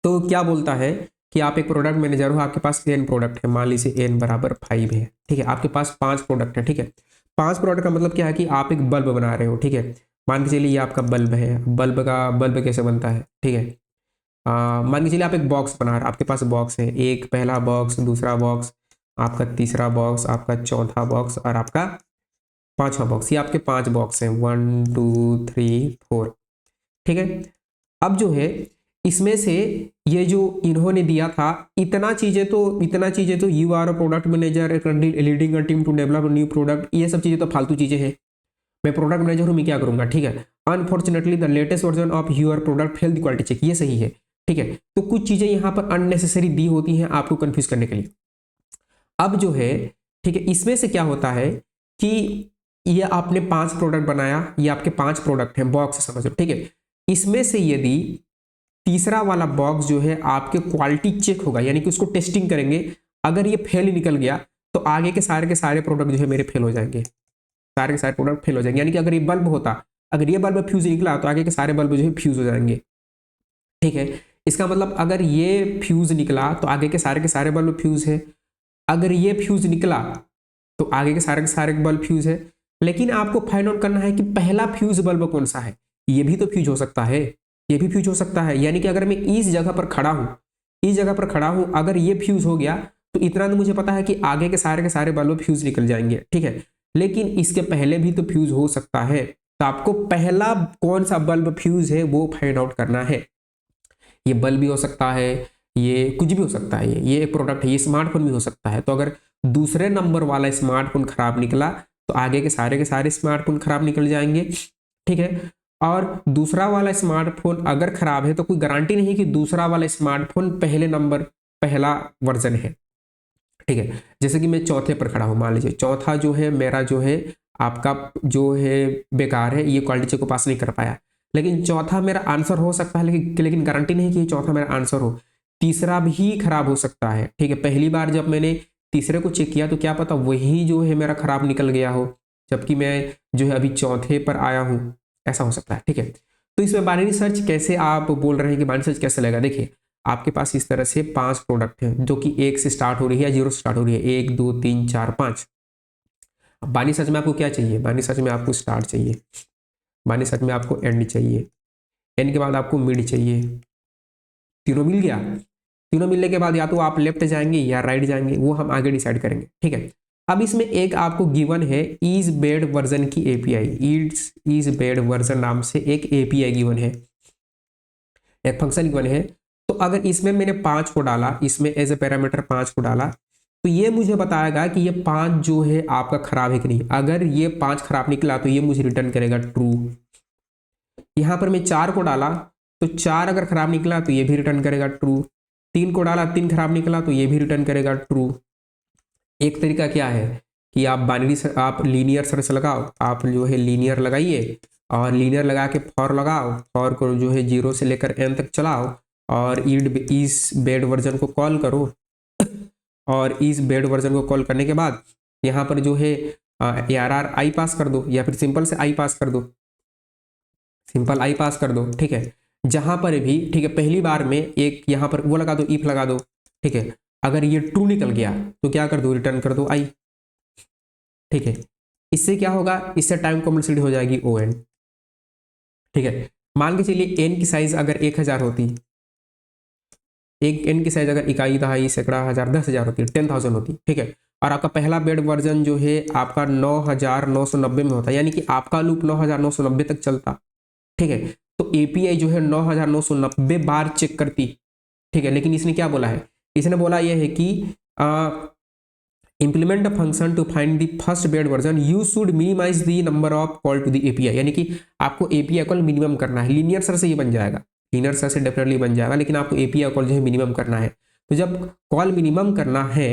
Speaker 1: तो क्या बोलता है कि आप एक प्रोडक्ट मैनेजर हो, आपके पास n प्रोडक्ट है, मान लीजिए n बराबर 5 है। ठीक है, आपके पास 5 प्रोडक्ट है। ठीक है, 5 प्रोडक्ट का मतलब क्या है कि आप एक बल्ब बना रहे हो। ठीक है, मान के चलिए ये आपका बल्ब है, बल्ब कैसे बनता है, ठीक है। मान के चलिए आप एक बॉक्स बना रहे हैं, आपके पास बॉक्स है, एक पहला बॉक्स, दूसरा बॉक्स, आपका तीसरा बॉक्स, आपका चौथा बॉक्स और आपका पांचवा बॉक्स। ये आपके 5 बॉक्स हैं, 1 2 3 4, ठीक है। अब जो है इसमें से ये जो इन्होंने दिया था, इतना चीजें तो you are product manager leading a team to develop new product, ये सब चीजें तो फालतू चीजें हैं। मैं प्रोडक्ट मैनेजर हूँ, मैं क्या करूंगा, ठीक है। Unfortunately the latest version of your product fail the quality check, ये सही है, ठीक है। तो कुछ चीजें यहाँ पर अननेसेसरी दी होती हैं आपको कंफ्यूज करने के लिए। अब जो है, ठीक है, इसमें से क्या होता है कि ये आपने 5 प्रोडक्ट बनाया, ये आपके 5 प्रोडक्ट हैं, बॉक्स समझ लो, ठीक है। इसमें से यदि तीसरा वाला बॉक्स जो है आपके क्वालिटी चेक होगा, यानी कि उसको टेस्टिंग करेंगे, अगर ये फेल निकल गया तो आगे के सारे प्रोडक्ट जो है मेरे फेल हो जाएंगे, सारे के सारे प्रोडक्ट फेल हो जाएंगे। यानी कि अगर ये बल्ब होता, अगर ये बल्ब फ्यूज निकला तो आगे के सारे बल्ब जो है फ्यूज हो जाएंगे, ठीक है। इसका मतलब अगर ये फ्यूज निकला तो आगे के सारे बल्ब फ्यूज है, अगर ये फ्यूज निकला तो आगे के सारे बल्ब फ्यूज है। लेकिन आपको फाइंड आउट करना है कि पहला फ्यूज बल्ब कौन सा है, ये भी तो फ्यूज हो सकता है, ये भी फ्यूज हो सकता है। यानी कि अगर मैं इस जगह पर खड़ा हूं, अगर ये फ्यूज हो गया तो इतना तो मुझे पता है कि आगे के सारे बल्ब फ्यूज निकल जाएंगे, ठीक है। लेकिन इसके पहले भी तो फ्यूज हो सकता है, तो आपको पहला कौन सा बल्ब फ्यूज है वो फाइंड आउट करना है। ये बल्ब भी हो सकता है, ये कुछ भी हो सकता है, ये एक प्रोडक्ट है, ये स्मार्टफोन भी हो सकता है। तो अगर दूसरे नंबर वाला स्मार्टफोन खराब निकला तो आगे के सारे स्मार्टफोन खराब निकल जाएंगे, ठीक है। और दूसरा वाला स्मार्टफोन अगर खराब है तो कोई गारंटी नहीं कि दूसरा वाला स्मार्टफोन पहला वर्जन है, ठीक है। जैसे कि मैं चौथे पर खड़ा हूं, मान लीजिए चौथा जो है मेरा जो है आपका जो है बेकार है, ये क्वालिटी चेक को पास नहीं कर पाया। लेकिन चौथा मेरा आंसर हो सकता है, लेकिन गारंटी नहीं कि ये चौथा मेरा आंसर हो। तीसरा भी खराब हो सकता है, ठीक है। पहली बार जब मैंने तीसरे को चेक किया तो क्या पता वही जो है मेरा खराब निकल गया हो, जबकि मैं जो है अभी चौथे पर आया हूं, ऐसा हो सकता है, ठीक है। तो इसमें बाइनरी सर्च कैसे आप बोल रहे हैं कि बाइनरी सर्च कैसे लगेगा, देखिए आपके पास इस तरह से 5 प्रोडक्ट हैं जो कि 1 से स्टार्ट हो रही है या 0 से स्टार्ट हो रही है, 1 2 3 4 5। बाइनरी सर्च में आपको क्या चाहिए, बाइनरी सर्च में आपको स्टार्ट चाहिए, बाइनरी सर्च में आपको एंड चाहिए, एंड के बाद आपको मिड चाहिए। तीनों मिल गया, तीनों मिलने के बाद या तो आप लेफ्ट जाएंगे या राइट जाएंगे, वो हम आगे डिसाइड करेंगे, ठीक है। अब इसमें एक आपको गिवन है इज बेड वर्जन की एपीआई, इज बेड वर्जन नाम से एक एपीआई गिवन है, एक फंक्शन गिवन है। तो अगर इसमें मैंने 5 को डाला, इसमें एज ए पैरामीटर 5 को डाला, तो ये मुझे बताएगा कि ये 5 जो है आपका खराब है कि नहीं। अगर ये 5 खराब निकला तो ये मुझे रिटर्न करेगा ट्रू। यहां पर मैं 4 को डाला तो 4 अगर खराब निकला तो ये भी रिटर्न करेगा ट्रू। 3 को डाला, 3 खराब निकला तो ये भी रिटर्न करेगा ट्रू। एक तरीका क्या है कि आप लीनियर सर्च लगाओ, आप जो है लीनियर लगाइए और लीनियर लगा के फॉर लगाओ, फॉर को जो है 0 से लेकर n तक चलाओ और इस बेड वर्जन को कॉल करो। और इस बेड वर्जन को कॉल करने के बाद यहाँ पर जो है ARR आई पास कर दो या फिर सिंपल से आई पास कर दो, सिंपल आई पास कर दो, ठीक है। जहां पर भी, ठीक है, पहली बार में एक यहाँ पर वो लगा दो, इफ लगा दो, ठीक है। अगर ये ट्रू निकल गया तो क्या कर दो, रिटर्न कर दो आई, ठीक है। इससे क्या होगा, इससे टाइम कॉम्प्लेक्सिटी हो जाएगी ON, ठीक है। मान के चलिए n की साइज अगर 1000 होती, एक n की साइज अगर इकाई दहाई सैकड़ा हजार 10,000 होती, 10,000 होती, ठीक है। और आपका पहला बेड वर्जन जो है आपका 9,990 में होता, यानी कि आपका लूप 9,990 तक चलता, ठीक है। तो एपीआई जो है 9,990 बार चेक करती, ठीक है। लेकिन इसने क्या बोला है, इसने बोला यह है कि implement a function to find the first bed version, you should minimize the number of call to the API, यानी कि आपको API कॉल मिनिमम करना है। लीनियर सर से ये बन जाएगा, लीनियर सर से डेफिनेटली बन जाएगा, लेकिन आपको API कॉल जो है मिनिमम करना है। तो जब कॉल मिनिमम करना है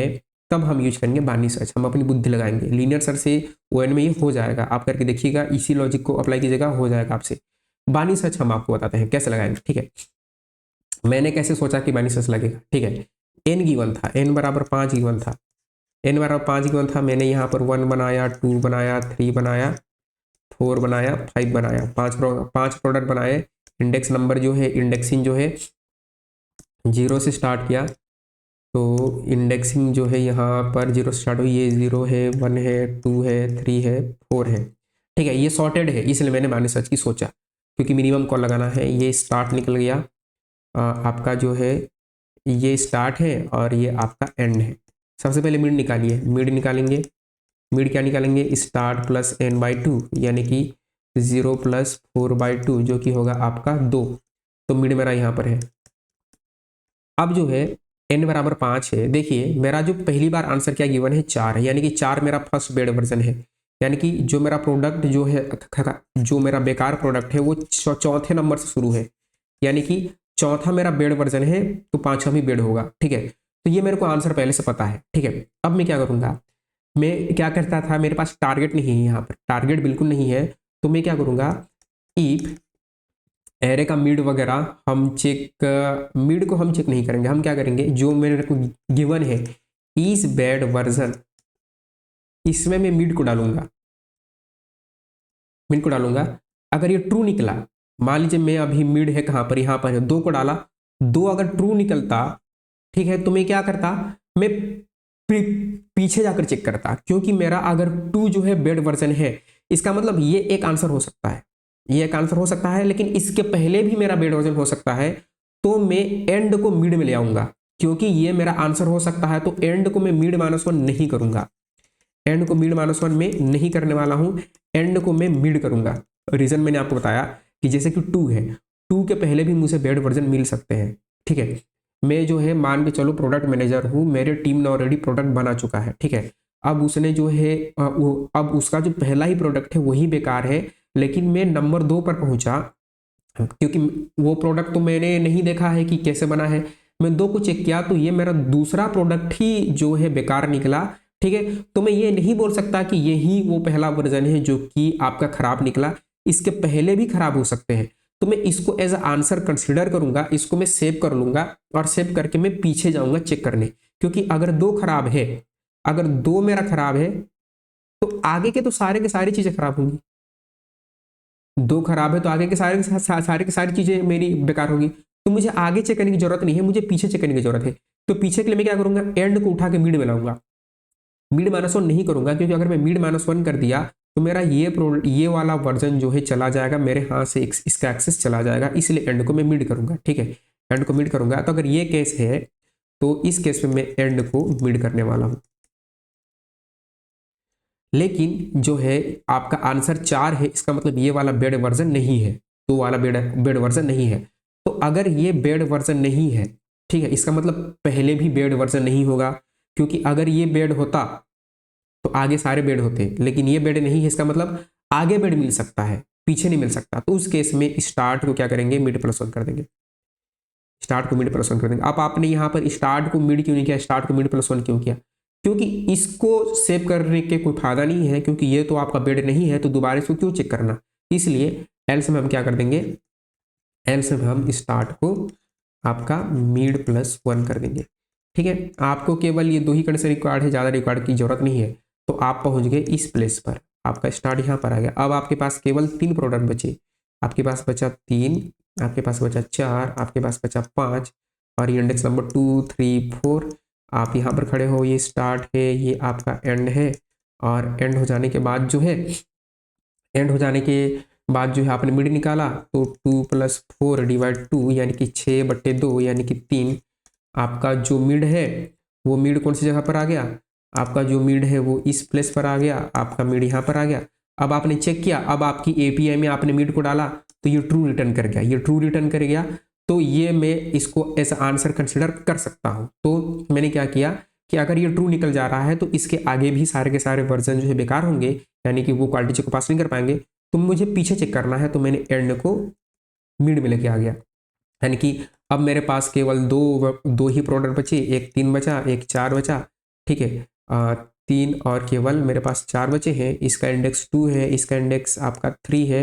Speaker 1: तब हम यूज करेंगे बाइनरी सर्च, हम अपनी बुद्धि लगाएंगे। लीनियर सर से ON में ये हो जाएगा, आप करके देखिएगा, इसी लॉजिक को अप्लाई कीजिएगा, हो जाएगा आपसे। बाइनरी सर्च हम आपको बताते हैं कैसे लगाएंगे, ठीक है। मैंने कैसे सोचा कि बाइनरी सर्च लगेगा, ठीक है। n गिवन था, n बराबर 5 गिवन था, n बराबर 5 गिवन था। मैंने यहाँ पर 1 बनाया, 2 बनाया, 3 बनाया, 4 बनाया, 5 बनाया, 5 प्रोडक्ट बनाए। इंडेक्स नंबर जो है, इंडेक्सिंग जो है 0 से स्टार्ट किया, तो इंडेक्सिंग जो है यहाँ पर 0 से स्टार्ट हुई, ये 0 है, 1 है, 2 है, 3 है, 4 है, ठीक है, ये सॉर्टेड है इसलिए मैंने बाइनरी सर्च की सोचा, क्योंकि मिनिमम कॉल लगाना है। ये स्टार्ट निकल गया, आपका जो है ये स्टार्ट है और ये आपका एंड है। सबसे पहले मिड निकालिए, मिड निकालेंगे। मिड क्या निकालेंगे, स्टार्ट प्लस n/2 यानी कि 0 + 4/2 जो कि होगा आपका 2। तो मिड मेरा यहाँ पर है। अब जो है n = 5 है। देखिए मेरा जो पहली बार आंसर क्या गिवन है, 4 है, यानी कि 4 मेरा फर्स्ट बेड वर्जन है। यानी कि जो मेरा प्रोडक्ट जो है, जो मेरा बेकार प्रोडक्ट है वो चौथे नंबर से शुरू है, यानी कि चौथा मेरा बेड वर्जन है तो पांचवा भी बेड होगा। ठीक है, तो ये मेरे को आंसर पहले से पता है। ठीक है, अब मैं क्या करूंगा, मैं क्या करता था, मेरे पास टारगेट नहीं है, यहाँ पर टारगेट बिल्कुल नहीं है, तो मैं क्या करूंगा, इफ एरे का मिड वगैरह हम चेक, मिड को हम चेक नहीं करेंगे, हम क्या करेंगे, जो मेरे को गिवन है इस बेड वर्जन, इसमें मैं मिड को डालूंगा, मिड को डालूंगा। अगर ये ट्रू निकला, मान लीजिए मैं अभी मिड है कहाँ पर, यहाँ पर है, 2 को डाला, 2 अगर ट्रू निकलता, ठीक है, तो मैं क्या करता, मैं पीछे जाकर चेक करता, क्योंकि मेरा अगर 2 जो है बेड वर्जन है, इसका मतलब ये एक आंसर हो सकता है, ये एक आंसर हो सकता है, लेकिन इसके पहले भी मेरा बेड वर्जन हो सकता है, तो मैं एंड को मिड में ले आऊंगा, क्योंकि ये मेरा आंसर हो सकता है, तो एंड को मैं मिड -1 नहीं करूंगा, एंड को मिड -1 में नहीं करने वाला हूं, एंड को मैं मिड करूंगा। रीजन मैंने आपको बताया कि जैसे कि 2 है, 2 के पहले भी मुझे बेड वर्जन मिल सकते हैं। ठीक है, मैं जो है मान के चलो प्रोडक्ट मैनेजर हूं, मेरे टीम ने ऑलरेडी प्रोडक्ट बना चुका है। ठीक है, अब उसने जो है अब उसका जो पहला ही प्रोडक्ट है वही बेकार है, लेकिन मैं नंबर 2 पर पहुंचा, क्योंकि वो प्रोडक्ट तो मैंने नहीं देखा है कि कैसे बना है, मैं 2 को चेक किया तो ये मेरा दूसरा प्रोडक्ट ही जो है बेकार निकला। ठीक है, तो मैं ये नहीं बोल सकता कि यही वो पहला वर्जन है जो कि आपका खराब निकला, इसके पहले भी खराब हो सकते हैं, तो मैं इसको एज आंसर कंसिडर करूंगा, इसको मैं सेव कर लूंगा और सेव करके मैं पीछे जाऊंगा चेक करने, क्योंकि अगर 2 खराब है, अगर 2 मेरा खराब है तो आगे के तो सारे के सारी चीजें खराब होंगी, 2 खराब है तो आगे के सारे की सारी चीजें मेरी बेकार होगी, तो मुझे आगे चेक करने की जरूरत नहीं है, मुझे पीछे चेक करने की जरूरत है। तो पीछे के लिए मैं क्या करूंगा, एंड को उठा के मिड में लाऊंगा, मिड -1 नहीं करूंगा, क्योंकि अगर मैं मिड -1 कर दिया तो मेरा ये वाला वर्जन जो है चला जाएगा मेरे हाथ से, इसका एक्सेस चला जाएगा, इसलिए एंड को मैं मिड करूंगा। ठीक है, एंड को मिड करूंगा, तो अगर ये केस है तो इस केस में मैं एंड को मिड करने वाला हूं। लेकिन जो है आपका आंसर 4 है, इसका मतलब ये वाला बेड वर्जन नहीं है, तो वाला बेड वर्जन नहीं है। तो अगर ये बेड वर्जन नहीं है, ठीक है, इसका मतलब पहले भी बेड वर्जन नहीं होगा, क्योंकि अगर ये बेड होता तो आगे सारे बेड होते, लेकिन ये बेड नहीं है, इसका मतलब आगे बेड मिल सकता है, पीछे नहीं मिल सकता। तो उस केस में स्टार्ट को क्या करेंगे, मिड +1 कर देंगे, स्टार्ट को मिड +1 कर देंगे। अब आपने यहाँ पर स्टार्ट को मिड क्यों नहीं किया, स्टार्ट को मिड +1 क्यों किया, क्योंकि इसको सेव करने के कोई फायदा नहीं है, क्योंकि ये तो आपका बेड नहीं है, तो दोबारा इसको क्यों चेक करना, इसलिए एल्स में हम क्या कर देंगे, एल्स में हम स्टार्ट को आपका मिड +1 कर देंगे। ठीक है, आपको केवल ये 2 ही कंडीशन रिक्वायर्ड है, ज़्यादा रिक्वायर्ड की जरूरत नहीं है, तो आप पहुंच गए इस प्लेस पर, आपका स्टार्ट यहाँ पर आ गया। अब आपके पास केवल 3 प्रोडक्ट बचे, आपके पास बचा 3, आपके पास बचा 4, आपके पास बचा 5, और ये इंडेक्स नंबर 2, 3, 4, आप यहाँ पर खड़े हो, ये स्टार्ट है, ये आपका एंड है, और एंड हो जाने के बाद जो है, एंड हो जाने के बाद जो है आपने मिड निकाला, तो 2 + 4 / 2 यानी कि 6/2 यानी कि 3, आपका जो मिड है वो मिड कौन सी जगह पर आ गया, आपका जो मिड है वो इस प्लेस पर आ गया, आपका मिड यहाँ पर आ गया। अब आपने चेक किया, अब आपकी एपीआई में आपने मिड को डाला तो ये ट्रू रिटर्न कर गया, ये ट्रू रिटर्न कर गया, तो ये मैं इसको एज आंसर कंसिडर कर सकता हूँ। तो मैंने क्या किया कि अगर ये ट्रू निकल जा रहा है तो इसके आगे भी सारे के सारे वर्जन जो है बेकार होंगे, यानी कि वो क्वालिटी चेक को पास नहीं कर पाएंगे, तो मुझे पीछे चेक करना है, तो मैंने एंड को मिड में लेके आ गया, यानी कि अब मेरे पास केवल दो ही प्रोडक्ट बचे, एक 3 बचा, एक 4 बचा। ठीक है, 3 और केवल मेरे पास 4 बचे हैं, इसका इंडेक्स 2 है, इसका इंडेक्स आपका 3 है,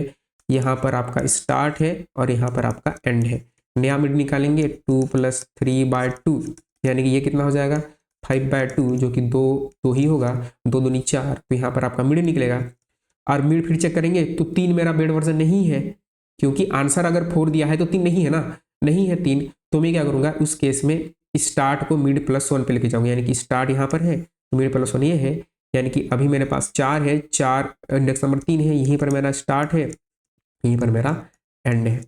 Speaker 1: यहाँ पर आपका स्टार्ट है और यहाँ पर आपका एंड है। नया मिड निकालेंगे, 2 + 3/2 यानी कि ये कितना हो जाएगा, 5/2, जो कि 2 ही होगा, 2 दूनी 4, तो यहाँ पर आपका मिड निकलेगा। और मिड फिर चेक करेंगे तो 3 मेरा बेड वर्जन नहीं है, क्योंकि आंसर अगर 4 दिया है तो 3 नहीं है ना, नहीं है 3, तो मैं क्या करूंगा, उस केस में स्टार्ट को मिड +1 पे लेके जाऊंगा, यानी कि स्टार्ट यहाँ पर है तो मिड +1 ये है, यानी कि अभी मेरे पास 4 है, 4 इंडेक्स नंबर 3 है, यहीं पर मेरा स्टार्ट है, यहीं पर मेरा एंड है।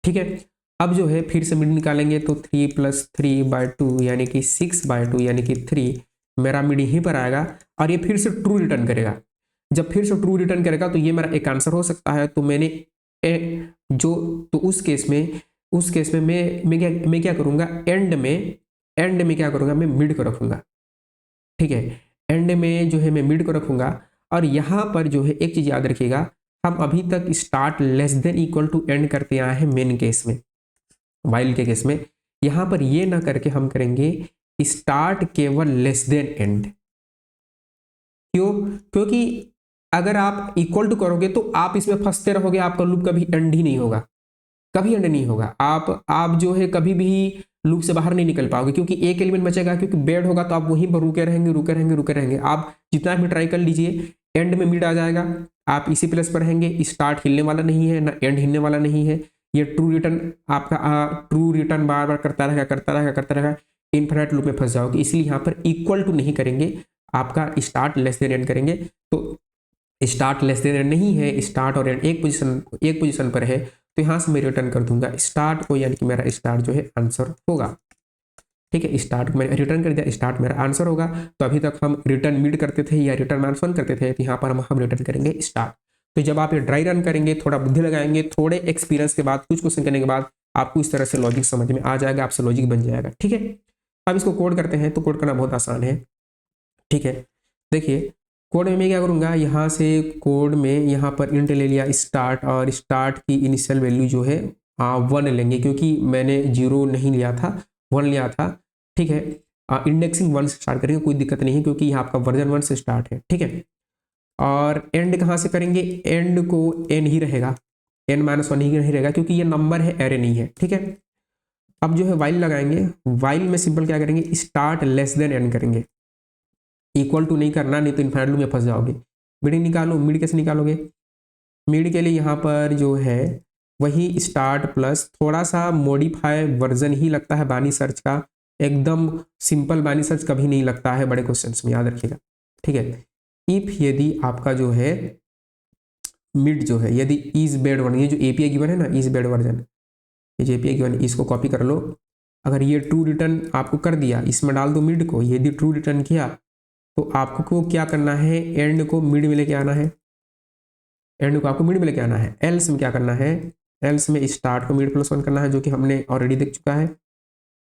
Speaker 1: ठीक है, अब जो है फिर से मिड निकालेंगे तो 3 + 3/2 यानी कि 6/2 यानी कि 3 मेरा मिड यहीं पर आएगा और ये फिर से ट्रू रिटर्न करेगा। जब फिर से ट्रू रिटर्न करेगा तो ये मेरा एक आंसर हो सकता है। तो मैंने जो तो उस केस में मैं क्या करूंगा, एंड में क्या करूंगा, मैं मिड को रखूंगा। ठीक है, एंड में जो है मैं मिड को रखूंगा और यहां पर जो है एक चीज याद रखिएगा, हम अभी तक start less than equal to end करते आए हैं मेन केस में, वाइल के केस में। यहां पर ये ना करके हम करेंगे स्टार्ट केवल लेस देन एंड। क्यों? क्योंकि अगर आप इक्वल टू करोगे तो आप इसमें फंसते रहोगे, आपका लूप कभी एंड ही नहीं होगा, कभी एंड नहीं होगा। आप जो है कभी भी लूप से बाहर नहीं निकल पाओगे, क्योंकि एक एलिमेंट बचेगा, क्योंकि बेड होगा तो आप वहीं पर रुके रहेंगे। आप जितना भी ट्राई कर लीजिए, एंड में मिड आ जाएगा, आप इसी प्लेस पर रहेंगे, स्टार्ट हिलने वाला नहीं है ना एंड हिलने वाला नहीं है। ये ट्रू रिटर्न आपका ट्रू रिटर्न बार बार करता रहेगा, इनफिनिट लूप में फंस जाओगे। इसलिए यहाँ पर इक्वल टू नहीं करेंगे, आपका स्टार्ट लेस देन एंड करेंगे। तो स्टार्ट लेस देन एंड नहीं है, स्टार्ट और एंड एक पोजीशन पर है, तो यहां से मैं रिटर्न कर दूंगा स्टार्ट को, यानी कि मेरा स्टार्ट जो है आंसर होगा। ठीक है, स्टार्ट मैंने रिटर्न कर दिया, स्टार्ट मेरा आंसर होगा। तो अभी तक हम रिटर्न मिड करते थे या रिटर्न -1 करते थे, तो यहाँ पर हम रिटर्न करेंगे स्टार्ट। तो जब आप ये ड्राई रन करेंगे, थोड़ा बुद्धि लगाएंगे, थोड़े एक्सपीरियंस के बाद, कुछ क्वेश्चन करने के बाद आपको इस तरह से लॉजिक समझ में आ जाएगा, आपसे लॉजिक बन जाएगा। ठीक है, अब इसको कोड करते हैं। तो कोड करना बहुत आसान है। ठीक है, देखिए कोड में मैं क्या करूंगा, यहाँ से कोड में यहाँ पर इंट ले लिया स्टार्ट, और स्टार्ट की इनिशियल वैल्यू जो है 1 लेंगे, क्योंकि मैंने 0 नहीं लिया था, 1 लिया था। ठीक है, इंडेक्सिंग 1 से स्टार्ट करेंगे, कोई दिक्कत नहीं है, क्योंकि यहाँ आपका वर्जन 1 से स्टार्ट है। ठीक है, और एंड कहाँ से करेंगे, एंड को एन ही रहेगा, n-1 ही नहीं रहेगा, क्योंकि ये नंबर है, एरे नहीं है। ठीक है, अब जो है वाइल लगाएंगे, वाइल में सिंपल क्या करेंगे, स्टार्ट लेस देन एंड करेंगे। इक्वल टू नहीं करना, नहीं तो इनफाइनाइट लूप में फंस जाओगे। मिड निकालो, मिड कैसे निकालोगे, मिड के लिए यहाँ पर जो है वही स्टार्ट प्लस थोड़ा सा मॉडिफाई वर्जन ही लगता है बानी सर्च का, एकदम सिंपल बानी सर्च कभी नहीं लगता है बड़े क्वेश्चंस में, याद रखिएगा। ठीक है, इफ यदि आपका जो है मिड जो है, यदि इज बेड वर्जन, ये जो एपीआई गिवन है ना, इज बेड वर्जन, ये जो एपीआई गिवन, इसको कॉपी कर लो। अगर ये ट्रू रिटर्न आपको कर दिया, इसमें डाल दो मिड को, यदि ट्रू रिटर्न किया तो आपको क्या करना है, एंड को मिड में लेके आना है, एंड को आपको मिड में लेके आना है। एल्स में क्या करना है, एल्स में स्टार्ट को मिड +1 करना है, जो कि हमने ऑलरेडी देख चुका है।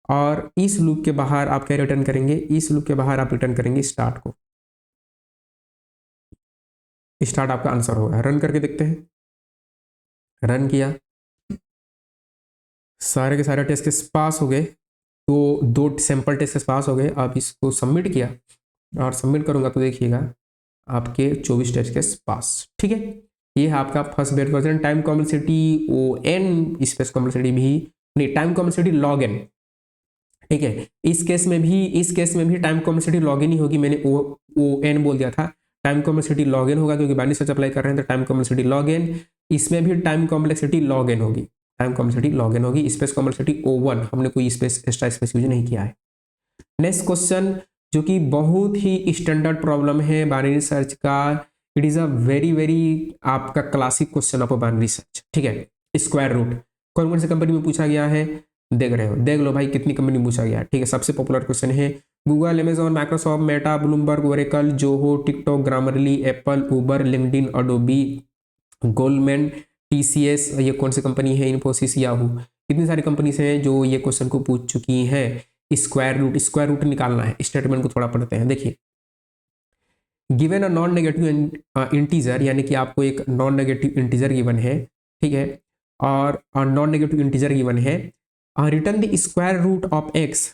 Speaker 1: और इस लूप के बाहर आप क्या रिटर्न करेंगे, इस लूप के बाहर आप रिटर्न करेंगे स्टार्ट को। स्टार्ट आपका आंसर होगा। रन करके देखते हैं, रन किया, सारे के सारे टेस्ट केस पास हो गए, तो 2 सैंपल टेस्ट केस पास हो गए। अब इसको सबमिट किया, और सबमिट करूंगा तो देखिएगा आपके 24 टेस्ट केस पास। ठीक है, ये है आपका first bed version. Time complexity ON, space complexity भी नहीं, टाइम कॉम्प्लेक्सिटी log n। ठीक है, इस केस में भी टाइम कॉम्प्लेक्सिटी log n ही होगी, मैंने ON बोल दिया था, टाइम कॉम्प्लेक्सिटी log n होगा, क्योंकि बाइनरी सर्च अप्लाई कर रहे हैं तो टाइम कॉम्प्लेक्सिटी log n। इसमें भी टाइम कॉम्प्लेक्सिटी log n होगी, टाइम कॉम्प्लेक्सिटी log n होगी। स्पेस कॉम्प्लेक्सिटी O1, हमने कोई स्पेस एक्स्ट्रा स्पेस यूज नहीं किया है। नेक्स्ट क्वेश्चन, जो कि बहुत ही स्टैंडर्ड प्रॉब्लम है बाइनरी सर्च का, इट इज अ वेरी आपका classic question of binary search. ठीक है, स्क्वायर रूट कौन कौन सी कंपनी में पूछा गया है, देख रहे हो, देख लो भाई कितनी कंपनी में पूछा गया है। ठीक है, सबसे पॉपुलर क्वेश्चन है Google, Amazon, Microsoft, Meta, Bloomberg, Oracle, Zoho, TikTok, Grammarly, Apple, Uber, LinkedIn, Adobe, Goldman, TCS, ये कौन सी कंपनी है, इन्फोसिस, याहू। कितनी सारी कंपनीज हैं जो ये क्वेश्चन को पूछ चुकी हैं। स्क्वायर रूट निकालना है, स्टेटमेंट को थोड़ा पढ़ते हैं। देखिए, given a non negative integer, यानी कि आपको एक नॉन नेगेटिव इंटीजर गिवन है। ठीक है, और नॉन नेगेटिव इंटीजर गिवन है, return the square root of x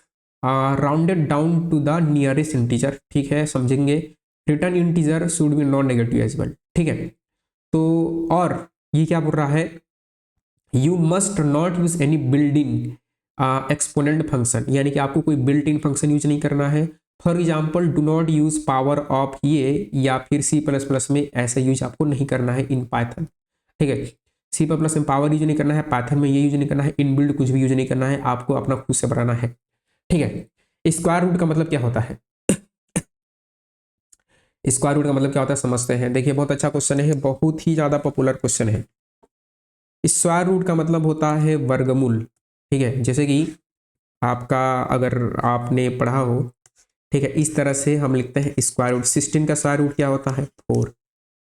Speaker 1: rounded down to the nearest integer. ठीक है, समझेंगे, return integer should be non negative as well. ठीक है, तो और ये क्या बोल रहा है, you must not use any built-in exponent function, यानी कि आपको कोई बिल्ट इन फंक्शन यूज नहीं करना है। For example, do not use power of ये, या फिर C++ में ऐसा यूज आपको नहीं करना है इन पाइथन। ठीक है, C++ में पावर यूज नहीं करना है, पाइथन में ये यूज नहीं करना है, इन बिल्ड कुछ भी यूज नहीं करना है, आपको अपना खुद से बनाना है। ठीक है, स्क्वायर रूट का मतलब क्या होता है, स्क्वायर रूट का मतलब क्या होता है समझते हैं। देखिए बहुत अच्छा क्वेश्चन है, बहुत ही ज़्यादा पॉपुलर क्वेश्चन है। स्क्वायर रूट का मतलब होता है वर्गमूल, ठीक है। जैसे कि आपका अगर आपने पढ़ा हो, ठीक है, इस तरह से हम लिखते हैं स्क्वायर रूट। 16 का स्क्वायर रूट क्या होता है 4,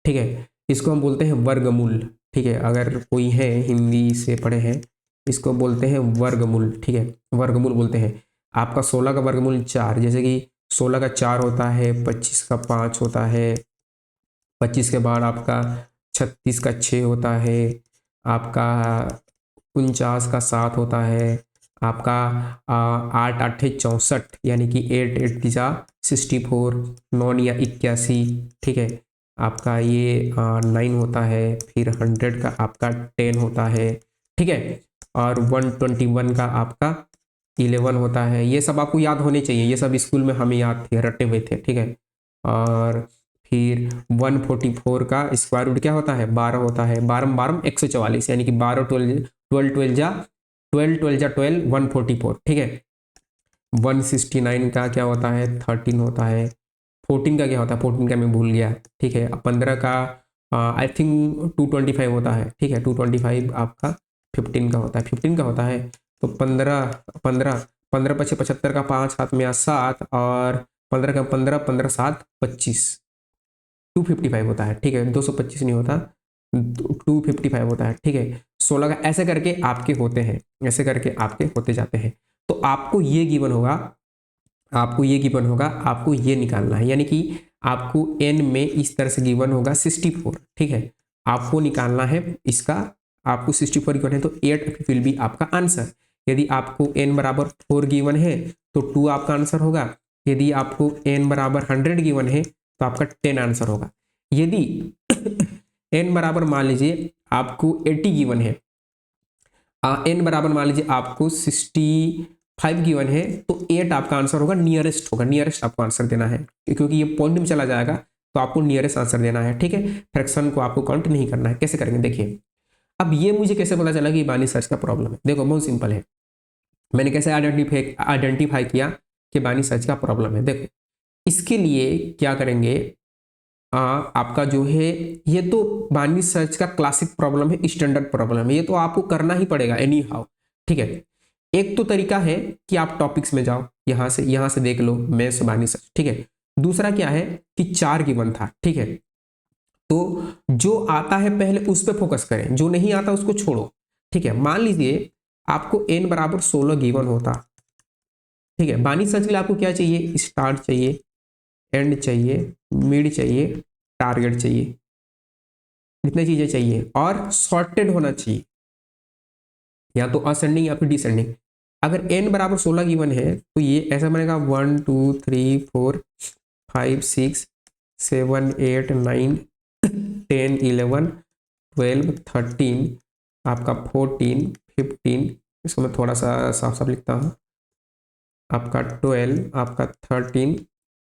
Speaker 1: ठीक है। इसको हम बोलते हैं वर्गमूल, ठीक है। अगर कोई है हिंदी से पढ़े हैं, इसको बोलते हैं वर्गमूल, ठीक है, वर्गमूल बोलते हैं। आपका 16 का वर्गमूल 4, जैसे कि 16 का 4 होता है, 25 का 5 होता है, 25 के बाद आपका 36 का 6 होता है, आपका 49 का 7 होता है, आपका 8 8 64 यानी कि 8 8 दिशा 64, 9 या 81, ठीक है। आपका ये 9 होता है, फिर 100 का आपका 10 होता है, ठीक है। और 121 का आपका 11 होता है। ये सब आपको याद होने चाहिए, ये सब स्कूल में हमें याद थे, रटे हुए थे, ठीक है। और फिर 144 का स्क्वायर रूट क्या होता है 12 होता है, 12 12 144 यानी कि 12 12 12 12 जा 12 12 जा 12 144, ठीक है। 169 का क्या होता है 13 होता है। 14 का क्या होता है, 14 का मैं भूल गया, ठीक है। 15 का आई थिंक 225 होता है, ठीक है। 225 आपका 15 का होता है, 15 का होता है। तो 15 15 15 पचे 75 का 5 हाथ में 7, और 15 का 15 15 7 25, 255 होता है, ठीक है। 225 नहीं होता, 255 होता है, ठीक है। 16 का ऐसे करके आपके होते हैं, ऐसे करके आपके होते जाते हैं। तो आपको ये गिवन होगा, आपको ये गिवन होगा, आपको ये निकालना है, यानी कि आपको n में इस तरह से गिवन होगा 64, ठीक है। आपको निकालना है इसका, आपको 64 गिवन है तो 8 विल बी आपका आंसर। यदि आपको n बराबर 4 गिवन है तो 2 आपका आंसर होगा। यदि आपको n बराबर 100 गिवन है तो आपका 10 आंसर होगा। यदि n बराबर मान लीजिए आपको 80 गिवन है, n बराबर मान लीजिए आपको 65 गिवन है, तो 8 आपका आंसर होगा, नियरेस्ट होगा, नियरेस्ट आपको आंसर देना है, क्योंकि ये पॉइंट में चला जाएगा तो आपको नियरेस्ट आंसर देना है, ठीक है। फ्रैक्शन को आपको काउंट नहीं करना है। कैसे करेंगे देखिए। अब ये मुझे कैसे पता चला कि बानी सर्च का प्रॉब्लम है, देखो बहुत सिंपल है। मैंने कैसे आइडेंटिफाई किया कि बानी सर्च का प्रॉब्लम है, देखो इसके लिए क्या करेंगे, आपका जो है ये तो बाइनरी सर्च का क्लासिक प्रॉब्लम है, स्टैंडर्ड प्रॉब्लम है, ये तो आपको करना ही पड़ेगा एनी हाउ, ठीक है। एक तो तरीका है कि आप टॉपिक्स में जाओ, यहां से देख लो मैथ्स बाइनरी सर्च, ठीक है। दूसरा क्या है कि 4 गिवन था, ठीक है। तो जो आता है पहले उस पर फोकस करें, जो नहीं आता उसको छोड़ो, ठीक है। मान लीजिए आपको n बराबर 16 गिवन होता, ठीक है। बाइनरी सर्च के लिए आपको क्या चाहिए, स्टार्ट चाहिए, एंड चाहिए, मिड चाहिए, टारगेट चाहिए, इतनी चीजें चाहिए, और सॉर्टेड होना चाहिए, या तो असेंडिंग या फिर डिसेंडिंग। अगर n बराबर 16 गिवन है तो ये ऐसा बनेगा 1 2 3 4 5 6 7 8 9 10 11 12 13, आपका 14 15, इसको मैं थोड़ा सा साफ साफ लिखता हूँ, आपका 12, आपका 13,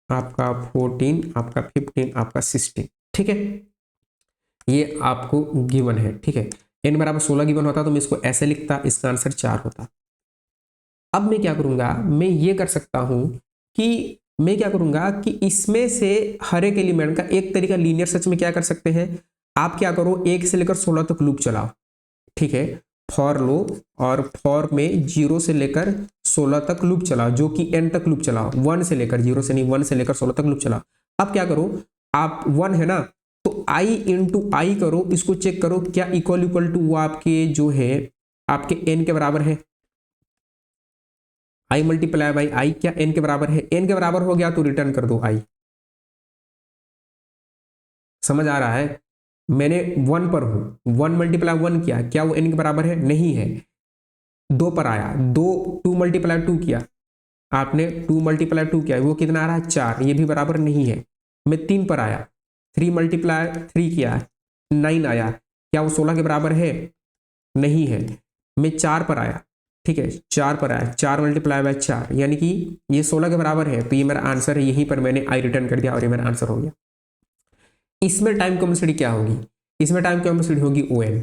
Speaker 1: आपका 14, आपका 15, आपका 16, ठीक है। ये आपको गिवन है, ठीक है। n बराबर 16 गिवन होता तो मैं इसको ऐसे लिखता, इसका आंसर 4 होता। अब मैं क्या करूंगा, मैं ये कर सकता हूं कि मैं क्या करूंगा कि इसमें से हर एक एलिमेंट का एक तरीका लीनियर सर्च में क्या कर सकते हैं, आप क्या करो 1 से लेकर 16 तक लूप चलाओ, ठीक है। फॉर लो, और फॉर में 0 से लेकर 16 तक लूप चलाओ, जो कि n तक लूप चलाओ, 1 से लेकर 0 से नहीं, 1 से लेकर 16 तक लूप चलाओ। अब क्या करो, आप 1 है ना, तो i इंटू आई करो, इसको चेक करो क्या इक्वल इक्वल टू वो आपके जो है आपके n के बराबर है। i मल्टीप्लाई बाई आई क्या n के बराबर है, n के बराबर हो गया तो रिटर्न कर दो i। समझ आ रहा है, मैंने 1 पर हूं, 1 मल्टीप्लाई 1 किया, क्या वो n के बराबर है, नहीं है। 2 पर आया, 2 मल्टीप्लाई 2 किया, आपने 2 मल्टीप्लाई 2 किया, वो कितना आ रहा है 4, ये भी बराबर नहीं है। मैं 3 पर आया, 3 मल्टीप्लाई 3 किया, 9 आया, क्या वो 16 के बराबर है, नहीं है। मैं 4 पर आया, ठीक है, 4 पर आया, 4 मल्टीप्लाई बाय 4 यानी कि ये 16 के बराबर है, तो ये मेरा आंसर है, यहीं पर मैंने आई रिटर्न कर दिया और ये मेरा आंसर हो गया। इसमें टाइम कॉम्प्लेक्सिटी क्या होगी, इसमें टाइम कॉम्प्लेक्सिटी होगी ओ एन,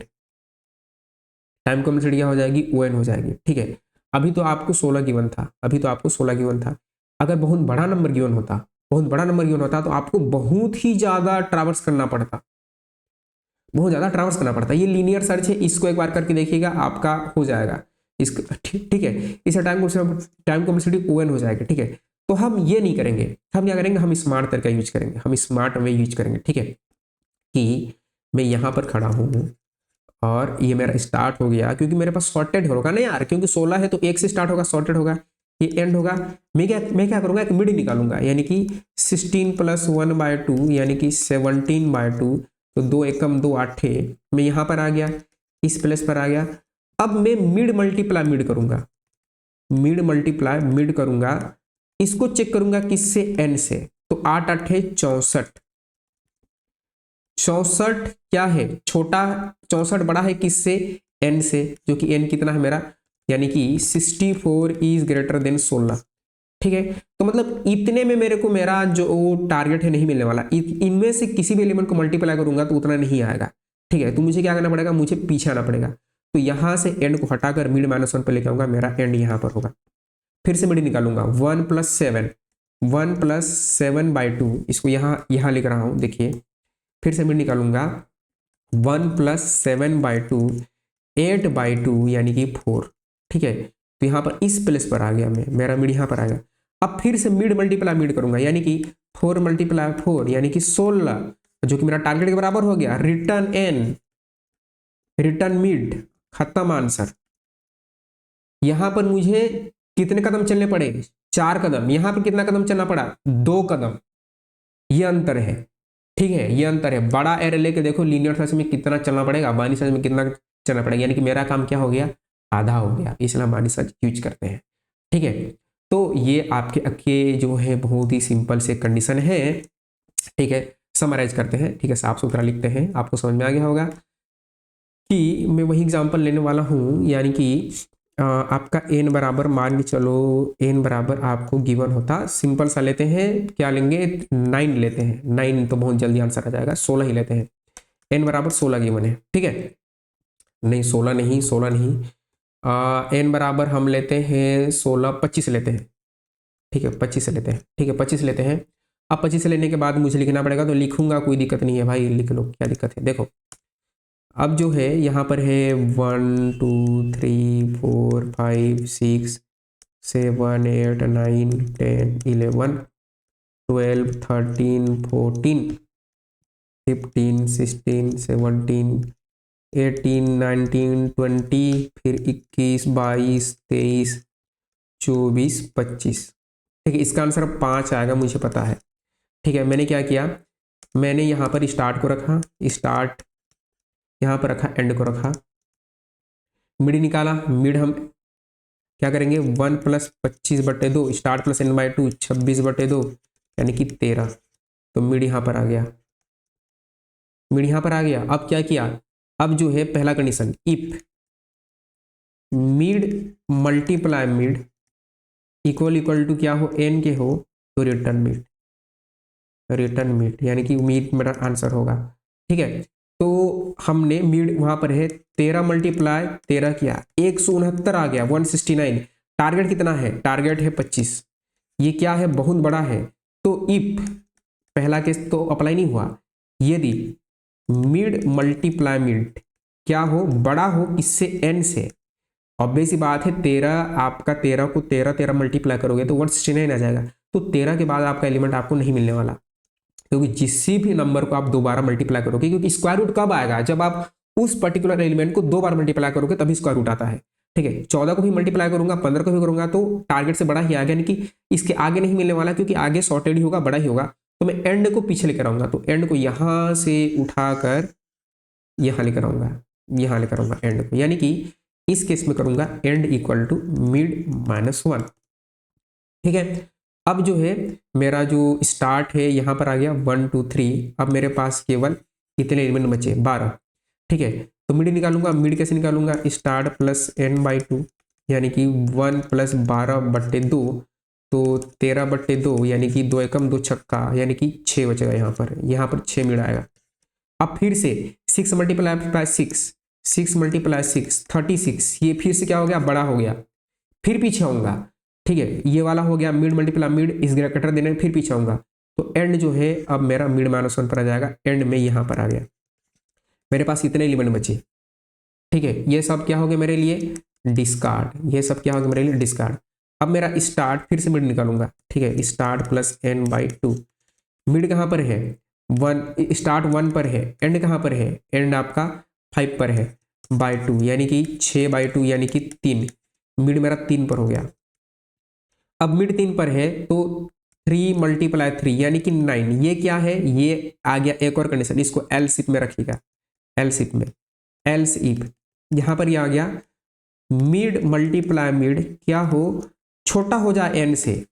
Speaker 1: टाइम कॉम्प्लेक्सिटी क्या हो जाएगी, ओ एन हो जाएगी, ठीक है। अभी तो आपको 16 गिवन था, अभी तो आपको 16 गिवन था, अगर बहुत बड़ा नंबर गिवन होता बहुत बड़ा नंबर गिवन होता तो आपको बहुत ही ज़्यादा ट्रैवर्स करना पड़ता, बहुत ज़्यादा ट्रैवर्स करना पड़ता। ये लीनियर सर्च है, इसको एक बार करके देखिएगा, आपका हो जाएगा। इसका ठीक है, इसे टाइम कॉम्प्लेक्सिटी ओएन हो जाएगा। ठीक है, तो हम ये नहीं करेंगे, हम क्या करेंगे, हम स्मार्ट तरीका यूज करेंगे, हम स्मार्ट वे यूज करेंगे। ठीक है, कि मैं यहाँ पर खड़ा हूँ और ये मेरा स्टार्ट हो गया, क्योंकि मेरे पास सॉर्टेड होगा ना यार, क्योंकि 16 है तो 1 से स्टार्ट होगा, सॉर्टेड होगा, ये एंड होगा। मैं क्या करूंगा, एक मिड निकालूंगा, यानी कि 16 + 1/2 यानी कि 17/2, तो 2 एकम 2 आठे, मैं यहाँ पर आ गया, इस प्लेस पर आ गया। अब मैं मिड मल्टीप्लाई मिड करूंगा, मिड मल्टीप्लाई मिड करूंगा, इसको चेक करूंगा किससे, एन से, तो 8 8 64, 64 क्या है छोटा, 64 बड़ा है किससे, एन से, जो कि एन कितना है मेरा, यानी कि 64 इज ग्रेटर देन 16। ठीक है, तो मतलब इतने में मेरे को मेरा जो टारगेट है नहीं मिलने वाला, इनमें से किसी भी एलिमेंट को मल्टीप्लाई करूंगा तो उतना नहीं आएगा। ठीक है, तो मुझे क्या करना पड़ेगा, मुझे पीछे आना पड़ेगा, तो यहां से एंड को हटाकर मिड -1 पर लेके आऊंगा, मेरा एंड यहां पर होगा। फिर से मिड निकालूंगा, 1 + 7, 1 + 7/2, इसको यहां लिख रहा हूं, देखिए फिर से मिड निकालूंगा, 1 + 7/2, 8/2 यानी कि 4। ठीक है, तो यहाँ पर इस प्लेस पर आ गया, मैं मेरा मिड यहाँ पर आ गया। अब फिर से मिड मल्टीप्लाई मिड करूंगा, यानी कि 4 × 4 यानी कि 16, जो कि मेरा टारगेट के बराबर हो गया। रिटर्न एन, रिटर्न मिड, खत्म आंसर। यहां पर मुझे कितने कदम चलने पड़े, 4 कदम। यहां पर कितना कदम चलना पड़ा, 2 कदम। ये अंतर है। ठीक है, ये अंतर है। बड़ा एरे लेके देखो लीनियर सर्च में कितना चलना पड़ेगा, बाइनरी सर्च में कितना चलना पड़ेगा, यानी कि मेरा काम क्या हो गया, आधा हो गया, इसलिए हम बाइनरी सर्च यूज करते हैं। ठीक है, तो ये आपके जो है बहुत ही सिंपल से कंडीशन है। ठीक है, समराइज करते हैं। ठीक है, साफ सुथरा लिखते हैं, आपको समझ में आ गया होगा कि मैं वही एग्जाम्पल लेने वाला हूँ, यानी कि आपका n बराबर, मान के चलो n बराबर आपको गिवन होता, सिंपल सा लेते हैं, क्या लेंगे, 9 लेते हैं, 9 तो बहुत जल्दी आंसर आ जाएगा, 16 ही लेते हैं। n बराबर 16 गिवन है। ठीक है, नहीं 16 नहीं, 16 नहीं, n बराबर हम लेते हैं 16, 25 लेते हैं। ठीक है, 25 लेते हैं। ठीक है, 25 लेते हैं। अब 25 लेने के बाद मुझे लिखना पड़ेगा, तो लिखूंगा, कोई दिक्कत नहीं है भाई, लिख लो, क्या दिक्कत है। देखो अब जो है यहाँ पर है 1 2 3 4 5 6 7 8 9 10 11 12 13 14 15 16 17 18 19 20, फिर 21 22 23 24 25। ठीक है, इसका आंसर 5 आएगा, मुझे पता है। ठीक है, मैंने क्या किया, मैंने यहाँ पर स्टार्ट को रखा, स्टार्ट यहाँ पर रखा, एंड को रखा, मिड निकाला। मिड हम क्या करेंगे, 1 + 25/2, स्टार्ट + n/2, 26/2 यानी कि 13, तो मिड यहाँ पर आ गया, मिड यहाँ पर आ गया। अब क्या किया, अब जो है पहला condition, if mid multiply mid equal to क्या हो, n के हो, तो रिटर्न मिड, रिटर्न मिड यानी कि मिड मेरा आंसर होगा। ठीक है, तो हमने मिड वहां पर है 13 × 13 किया, 169 आ गया, 169। टारगेट कितना है, टारगेट है 25, ये क्या है, बहुत बड़ा है। तो इफ पहला केस तो अप्लाई नहीं हुआ, यदि मिड मल्टीप्लाई मिड क्या हो, बड़ा हो किससे, एन से, ऑब्वियस सी बात है, 13 आपका 13 को 13 मल्टीप्लाई करोगे तो 169 आ जाएगा। तो 13 के बाद आपका एलिमेंट आपको नहीं मिलने वाला, क्योंकि जिस भी नंबर को आप दोबारा मल्टीप्लाई करोगे, क्योंकि स्क्वायर रूट कब आएगा, जब आप उस पर्टिकुलर एलिमेंट को 2 बार मल्टीप्लाई करोगे तभी स्क्वायर रूट आता है। ठीक है, 14 को भी मल्टीप्लाई करूंगा, 15 को भी करूंगा, तो टारगेट से बड़ा ही आएगा, यानी कि इसके आगे नहीं मिलने वाला, क्योंकि आगे सॉर्टेड ही होगा, बड़ा ही होगा। तो मैं एंड को पीछे लेकर आऊंगा, तो एंड को यहां से उठाकर यहां लेकर आऊंगा, यहां लेकर आऊंगा एंड को, यानी कि इस केस में करूंगा एंड इक्वल टू मिड -1। ठीक है, अब जो है मेरा जो स्टार्ट है यहाँ पर आ गया 1 2 3, अब मेरे पास केवल इतने एलिमेंट बचे 12। ठीक है, तो मिड निकालूंगा, मिड कैसे निकालूंगा, स्टार्ट + n/2 यानी कि 1 + 12/2, तो 13/2 यानी कि 2 एकम 2 छक्का, यानी कि 6 बचेगा, यहाँ पर 6 मिड आएगा। अब फिर से 6 × 6, 6 × 6 36, ये फिर से क्या हो गया, बड़ा हो गया, फिर पीछे आऊंगा। ठीक है, ये वाला हो गया मिड मल्टीप्लाई मिड, इस ग्रेटर देने फिर पीछे आऊंगा, तो एंड जो है अब मेरा मिड -1 पर आ जाएगा, एंड में यहाँ पर आ गया। मेरे पास इतने एलिमेंट बचे, ठीक है। ये सब क्या हो गया मेरे लिए, डिस्कार्ड। ये सब क्या हो गया मेरे लिए, डिस्कार्ड। अब मेरा स्टार्ट, फिर से मिड निकालूंगा, ठीक है। स्टार्ट प्लस n/2, मिड कहाँ पर है, 1, स्टार्ट 1 पर है, एंड कहाँ पर है, एंड आपका 5 पर है, /2 यानी कि 6/2 यानी कि 3। मिड मेरा 3 पर हो गया। अब मिड 3 पर है तो 3 × 3 यानी कि 9। ये क्या है, ये आ गया एक और कंडीशन, इसको एल्स इफ में रखिएगा। एल्स इफ में, एल्स इफ यहाँ पर ये आ गया, मिड × मिड क्या हो, छोटा हो जाए n से,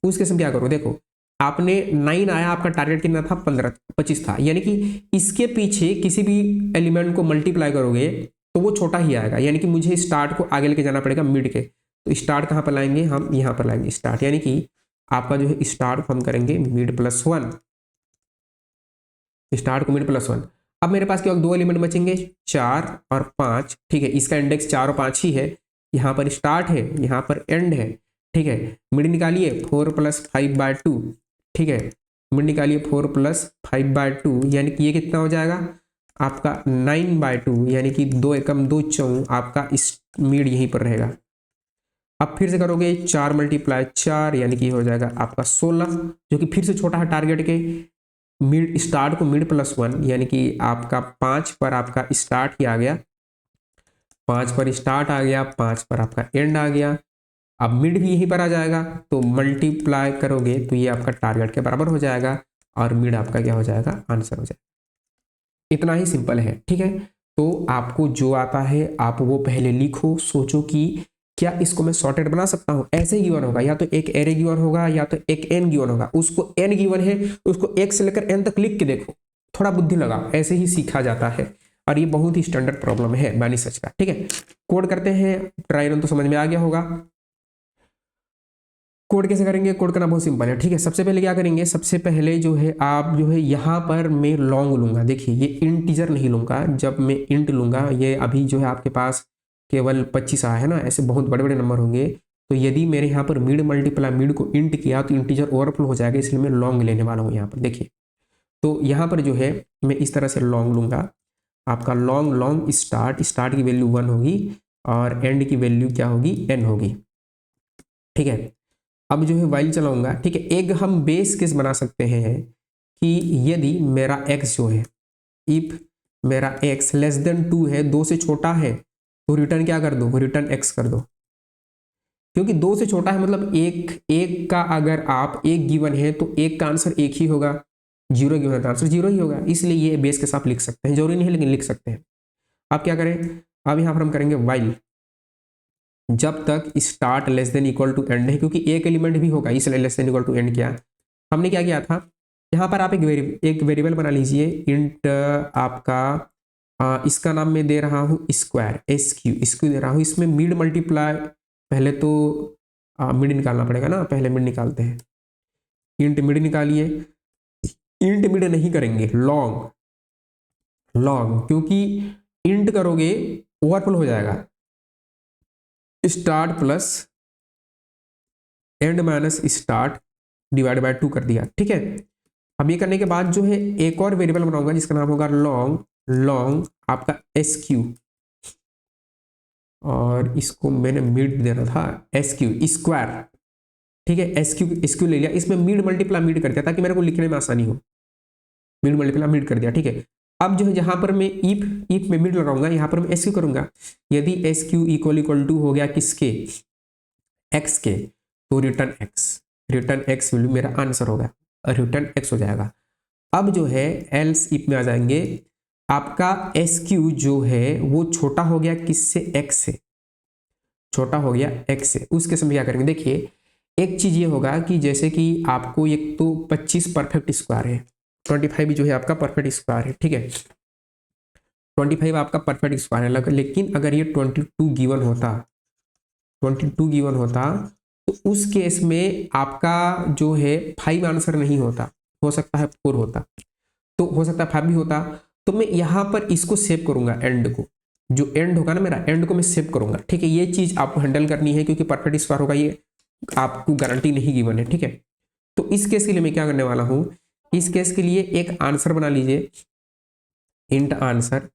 Speaker 1: उस केस में क्या करो, देखो आपने 9 आया, आपका टारगेट कितना था, 25 था, यानी कि इसके पीछे किसी भी एलिमेंट को मल्टीप्लाई करोगे तो वो छोटा ही आएगा, यानी कि मुझे स्टार्ट को आगे लेके जाना पड़ेगा मिड के। तो स्टार्ट कहाँ पर लाएंगे, हम यहाँ पर लाएंगे स्टार्ट, यानी कि आपका जो है स्टार्ट हम करेंगे मिड +1, स्टार्ट को मिड +1। अब मेरे पास क्या, 2 एलिमेंट बचेंगे, 4 और 5, ठीक है। इसका इंडेक्स 4 और 5 ही है, यहाँ पर स्टार्ट है, यहाँ पर एंड है, ठीक है। मिड निकालिए 4 + 5/2, ठीक है। मिड निकालिए 4 + 5/2 यानी कि ये कितना हो जाएगा आपका 9/2, यानी कि 2 एकम 2 चौं, आपका इस मिड यहीं पर रहेगा। अब फिर से करोगे 4 × 4 यानी कि हो जाएगा आपका 16, जो कि फिर से छोटा है टारगेट के। मिड स्टार्ट को मिड +1 यानी कि आपका 5 पर आपका स्टार्ट ही आ गया, 5 पर स्टार्ट आ गया, 5 पर आपका एंड आ गया। अब मिड भी यहीं पर आ जाएगा, तो मल्टीप्लाई करोगे तो ये आपका टारगेट के बराबर हो जाएगा और मिड आपका क्या हो जाएगा, आंसर हो जाएगा। इतना ही सिंपल है, ठीक है। तो आपको जो आता है आप वो पहले लिखो, सोचो कि क्या इसको मैं सॉर्टेड बना सकता हूं। ऐसे ही गिवन होगा, या तो एक एरे गिवन होगा या तो एक एन गिवन होगा, उसको एन गिवन है, उसको एक से लेकर एन तक लिख के देखो, थोड़ा बुद्धि लगा, ऐसे ही सीखा जाता है। और ये बहुत ही स्टैंडर्ड प्रॉब्लम है बाइनरी सर्च का, ठीक है। कोड करते हैं, ट्राई रन तो समझ में आ गया होगा। कोड कैसे करेंगे, कोड करना बहुत सिंपल है, ठीक है। सबसे पहले क्या करेंगे, सबसे पहले जो है आप जो है यहाँ पर मैं लॉन्ग लूंगा। देखिए ये इंटीजर नहीं लूंगा, जब मैं इंट लूंगा, ये अभी जो है आपके पास केवल 25 आया है ना, ऐसे बहुत बड़े बड़े नंबर होंगे। तो यदि मेरे यहाँ पर मिड × मिड को इंट किया तो इंटीजर ओवरफ्लो हो जाएगा, इसलिए मैं लॉन्ग लेने वाला हूँ यहाँ पर। देखिए तो यहाँ पर जो है मैं इस तरह से लॉन्ग लूंगा, आपका लॉन्ग स्टार्ट की वैल्यू 1 होगी और एंड की वैल्यू क्या होगी, n होगी, ठीक है। अब जो है वाइल चलाऊंगा, ठीक है। एक हम बेस केस बना सकते हैं कि यदि मेरा x जो है, इफ मेरा x <2 है, 2 से छोटा है, तो रिटर्न क्या कर दो, रिटर्न x कर दो। क्योंकि 2 से छोटा है मतलब एक का अगर आप एक गिवन है तो एक का आंसर एक ही होगा, 0 गिवन है तो आंसर 0 ही होगा, इसलिए ये बेस केस आप लिख सकते हैं, जरूरी नहीं है लेकिन लिख सकते हैं। आप क्या करें, अब यहाँ पर हम करेंगे वाइल जब तक स्टार्ट <= एंड है, क्योंकि एक एलिमेंट भी होगा इसलिए <= एंड किया। हमने क्या किया था, यहाँ पर आप एक वेरिएबल बना लीजिए, इंट आपका इसका नाम मैं दे रहा हूँ स्क्वायर, SQ दे रहा हूँ। इसमें मिड मल्टीप्लाई, पहले तो मिड निकालना पड़ेगा ना, पहले मिड निकालते हैं। इंट मिड निकालिए, इंट मिड नहीं करेंगे, लॉन्ग, क्योंकि इंट करोगे ओवरफ्लो हो जाएगा। Start plus and minus start /2 कर दिया, ठीक है। अब ये करने के बाद जो है एक और वेरिएबल बनाऊंगा जिसका नाम होगा लॉन्ग आपका SQ, और इसको मैंने मिड देना था SQ स्क्वायर, ठीक है। SQ ले लिया, इसमें मिड × मिड कर दिया ताकि मेरे को लिखने में आसानी हो, मिड × मिड कर दिया, ठीक है। अब जो है जहां पर मैं इफ में मिड लगाऊंगा, यहाँ पर मैं SQ करूंगा। यदि SQ = हो गया किसके, x के, तो रिटर्न x वैल्यू मेरा आंसर होगा, रिटर्न x हो जाएगा। अब जो है एल्स इफ में आ जाएंगे, आपका SQ जो है वो छोटा हो गया किससे, x से, छोटा हो गया x से। उसके समय क्या करेंगे, देखिए एक चीज ये होगा कि जैसे कि आपको एक तो 25 परफेक्ट स्क्वायर है, 25 जो है आपका परफेक्ट स्क्वायर है, ठीक है। 25 आपका परफेक्ट स्क्वायर है, लेकिन अगर ये 22 गिवन होता तो उस केस में आपका जो है 5 आंसर नहीं होता, हो सकता है 4 होता, तो हो सकता है 5 भी होता। तो मैं यहाँ पर इसको सेव करूंगा, एंड को, जो एंड होगा ना मेरा, एंड को मैं सेव करूंगा, ठीक है। ये चीज आपको हैंडल करनी है क्योंकि परफेक्ट स्क्वायर होगा, ये आपको गारंटी नहीं गिवन है, ठीक है। तो इस केस के लिए मैं क्या करने वाला हूँ, इस केस के लिए एक आंसर बना लीजिए, इंट आंसर।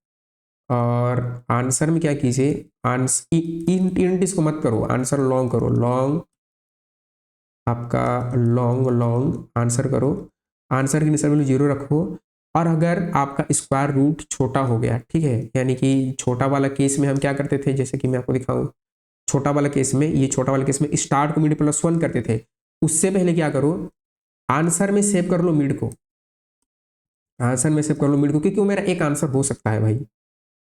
Speaker 1: और आंसर में क्या कीजिए, इंट इंट इसको मत करो, आंसर लॉन्ग करो, लॉन्ग, आपका लॉन्ग लॉन्ग आंसर करो। आंसर की इनिशियल वैल्यू 0 रखो। और अगर आपका स्क्वायर रूट छोटा हो गया, ठीक है, यानी कि छोटा वाला केस में हम क्या करते थे, जैसे कि मैं आपको दिखाऊं, छोटा वाला केस में, ये छोटा वाला केस में स्टार्ट को मिड प्लस 1 करते थे। उससे पहले क्या करो, आंसर में सेव कर लो मिड को, आंसर में सेव कर लो मिड को, क्योंकि वो मेरा एक आंसर हो सकता है भाई।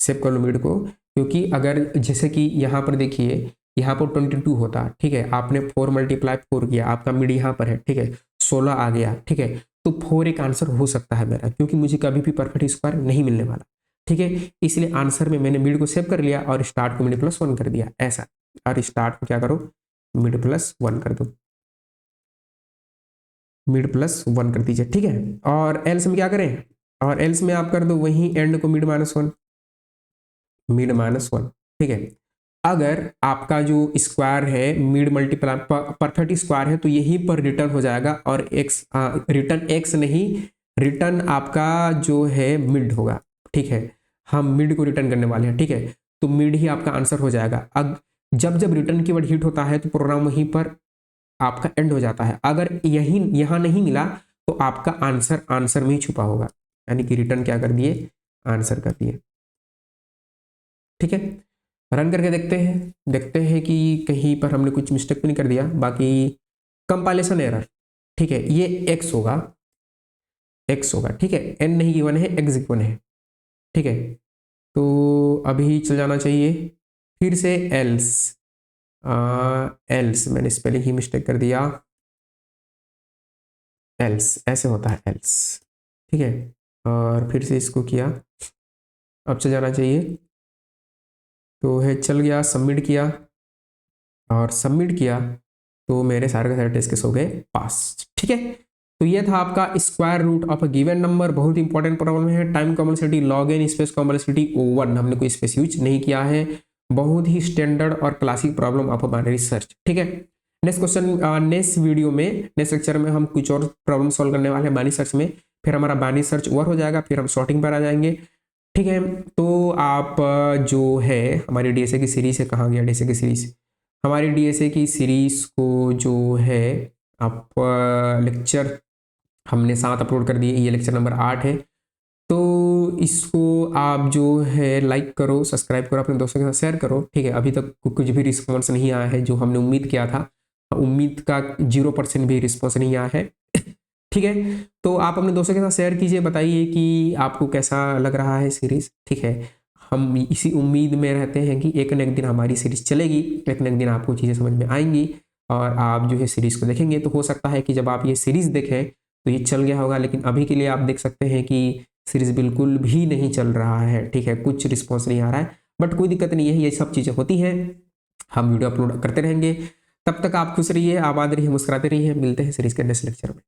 Speaker 1: सेव कर लो मिड को, क्योंकि अगर जैसे कि यहाँ पर देखिए, यहाँ पर 22 होता, ठीक है, आपने 4 मल्टीप्लाई 4 किया, आपका मिड यहाँ पर है, ठीक है, 16 आ गया, ठीक है, तो 4 एक आंसर हो सकता है मेरा, क्योंकि मुझे कभी भी परफेक्ट स्क्वायर नहीं मिलने वाला, ठीक है। इसलिए आंसर में मैंने मिड को सेव कर लिया और स्टार्ट को मिड प्लस 1 कर दिया, ऐसा। और स्टार्ट को क्या करो, मिड प्लस 1 कर दो, मिड प्लस 1 कर दीजिए, ठीक है। और एल्स में क्या करें, और एल्स में आप कर दो वही एंड को मिड माइनस 1, मिड माइनस 1, ठीक है। अगर आपका जो स्क्वायर है मिड मल्टीप्लाई परफेक्ट स्क्वायर है, तो यहीं पर रिटर्न हो जाएगा, और एक्स रिटर्न एक्स नहीं, रिटर्न आपका जो है मिड होगा, ठीक है। हम मिड को रिटर्न करने वाले हैं, ठीक है, तो मिड ही आपका आंसर हो जाएगा। अब जब जब रिटर्न कीवर्ड हिट होता है तो प्रोग्राम वहीं पर आपका एंड हो जाता है। अगर यही यहाँ नहीं मिला तो आपका आंसर आंसर में ही छुपा होगा, यानी कि रिटर्न क्या कर दिए, आंसर कर दिए, ठीक है। रन करके देखते हैं कि कहीं पर हमने कुछ मिस्टेक तो नहीं कर दिया। बाकी कंपाइलेशन एरर, ठीक है, ये एक्स होगा, एक्स होगा, ठीक है, एन नहीं गिवन है, एक्स गिवन है, ठीक है। तो अभी चल जाना चाहिए फिर से एल्स, एल्स मैंने स्पेलिंग ही मिस्टेक कर दिया, एल्स ऐसे होता है एल्स, ठीक है। और फिर से इसको किया, अब चल जाना चाहिए, तो है चल गया, सबमिट किया, और सबमिट किया तो मेरे सारे के सारे टेस्ट केस हो गए पास, ठीक है। तो ये था आपका square root of a given number, बहुत इंपॉर्टेंट प्रॉब्लम है। Time complexity log n space complexity O1, हमने कोई स्पेस यूज नहीं किया है, बहुत ही स्टैंडर्ड और classic problem of binary search, ठीक है। नेक्स्ट क्वेश्चन, नेक्स्ट वीडियो में, नेक्स्ट लेक्चर में हम कुछ और प्रॉब्लम सॉल्व करने वाले हैं बाइनरी सर्च में, फिर हमारा बाइनरी सर्च ओवर हो जाएगा, फिर हम सॉर्टिंग पर आ जाएंगे, ठीक है। तो आप जो है हमारी डीएसए की सीरीज है, कहाँ गया डीएसए की सीरीज, हमारी डीएसए की सीरीज को जो है आप लेक्चर हमने 7 अपलोड कर दिए, ये लेक्चर नंबर 8 है। तो इसको आप जो है लाइक करो, सब्सक्राइब करो, अपने दोस्तों के साथ शेयर करो, ठीक है। अभी तक कुछ भी रिस्पॉन्स नहीं आया है जो हमने उम्मीद किया था, उम्मीद का 0% भी रिस्पॉन्स नहीं आया है, ठीक है। तो आप अपने दोस्तों के साथ शेयर कीजिए, बताइए कि आपको कैसा लग रहा है सीरीज, ठीक है। हम इसी उम्मीद में रहते हैं कि एक न एक दिन हमारी सीरीज चलेगी, एक न एक दिन आपको चीज़ें समझ में आएंगी और आप जो है सीरीज को देखेंगे। तो हो सकता है कि जब आप ये सीरीज देखें तो ये चल गया होगा, लेकिन अभी के लिए आप देख सकते हैं कि सीरीज बिल्कुल भी नहीं चल रहा है, ठीक है, कुछ रिस्पॉन्स नहीं आ रहा है। बट कोई दिक्कत नहीं है, ये सब चीज़ें होती हैं, हम वीडियो अपलोड करते रहेंगे। तब तक आप खुश रहिए, आबाद रहिए, मुस्कुराते रहिए, मिलते हैं सीरीज के नेक्स्ट लेक्चर में।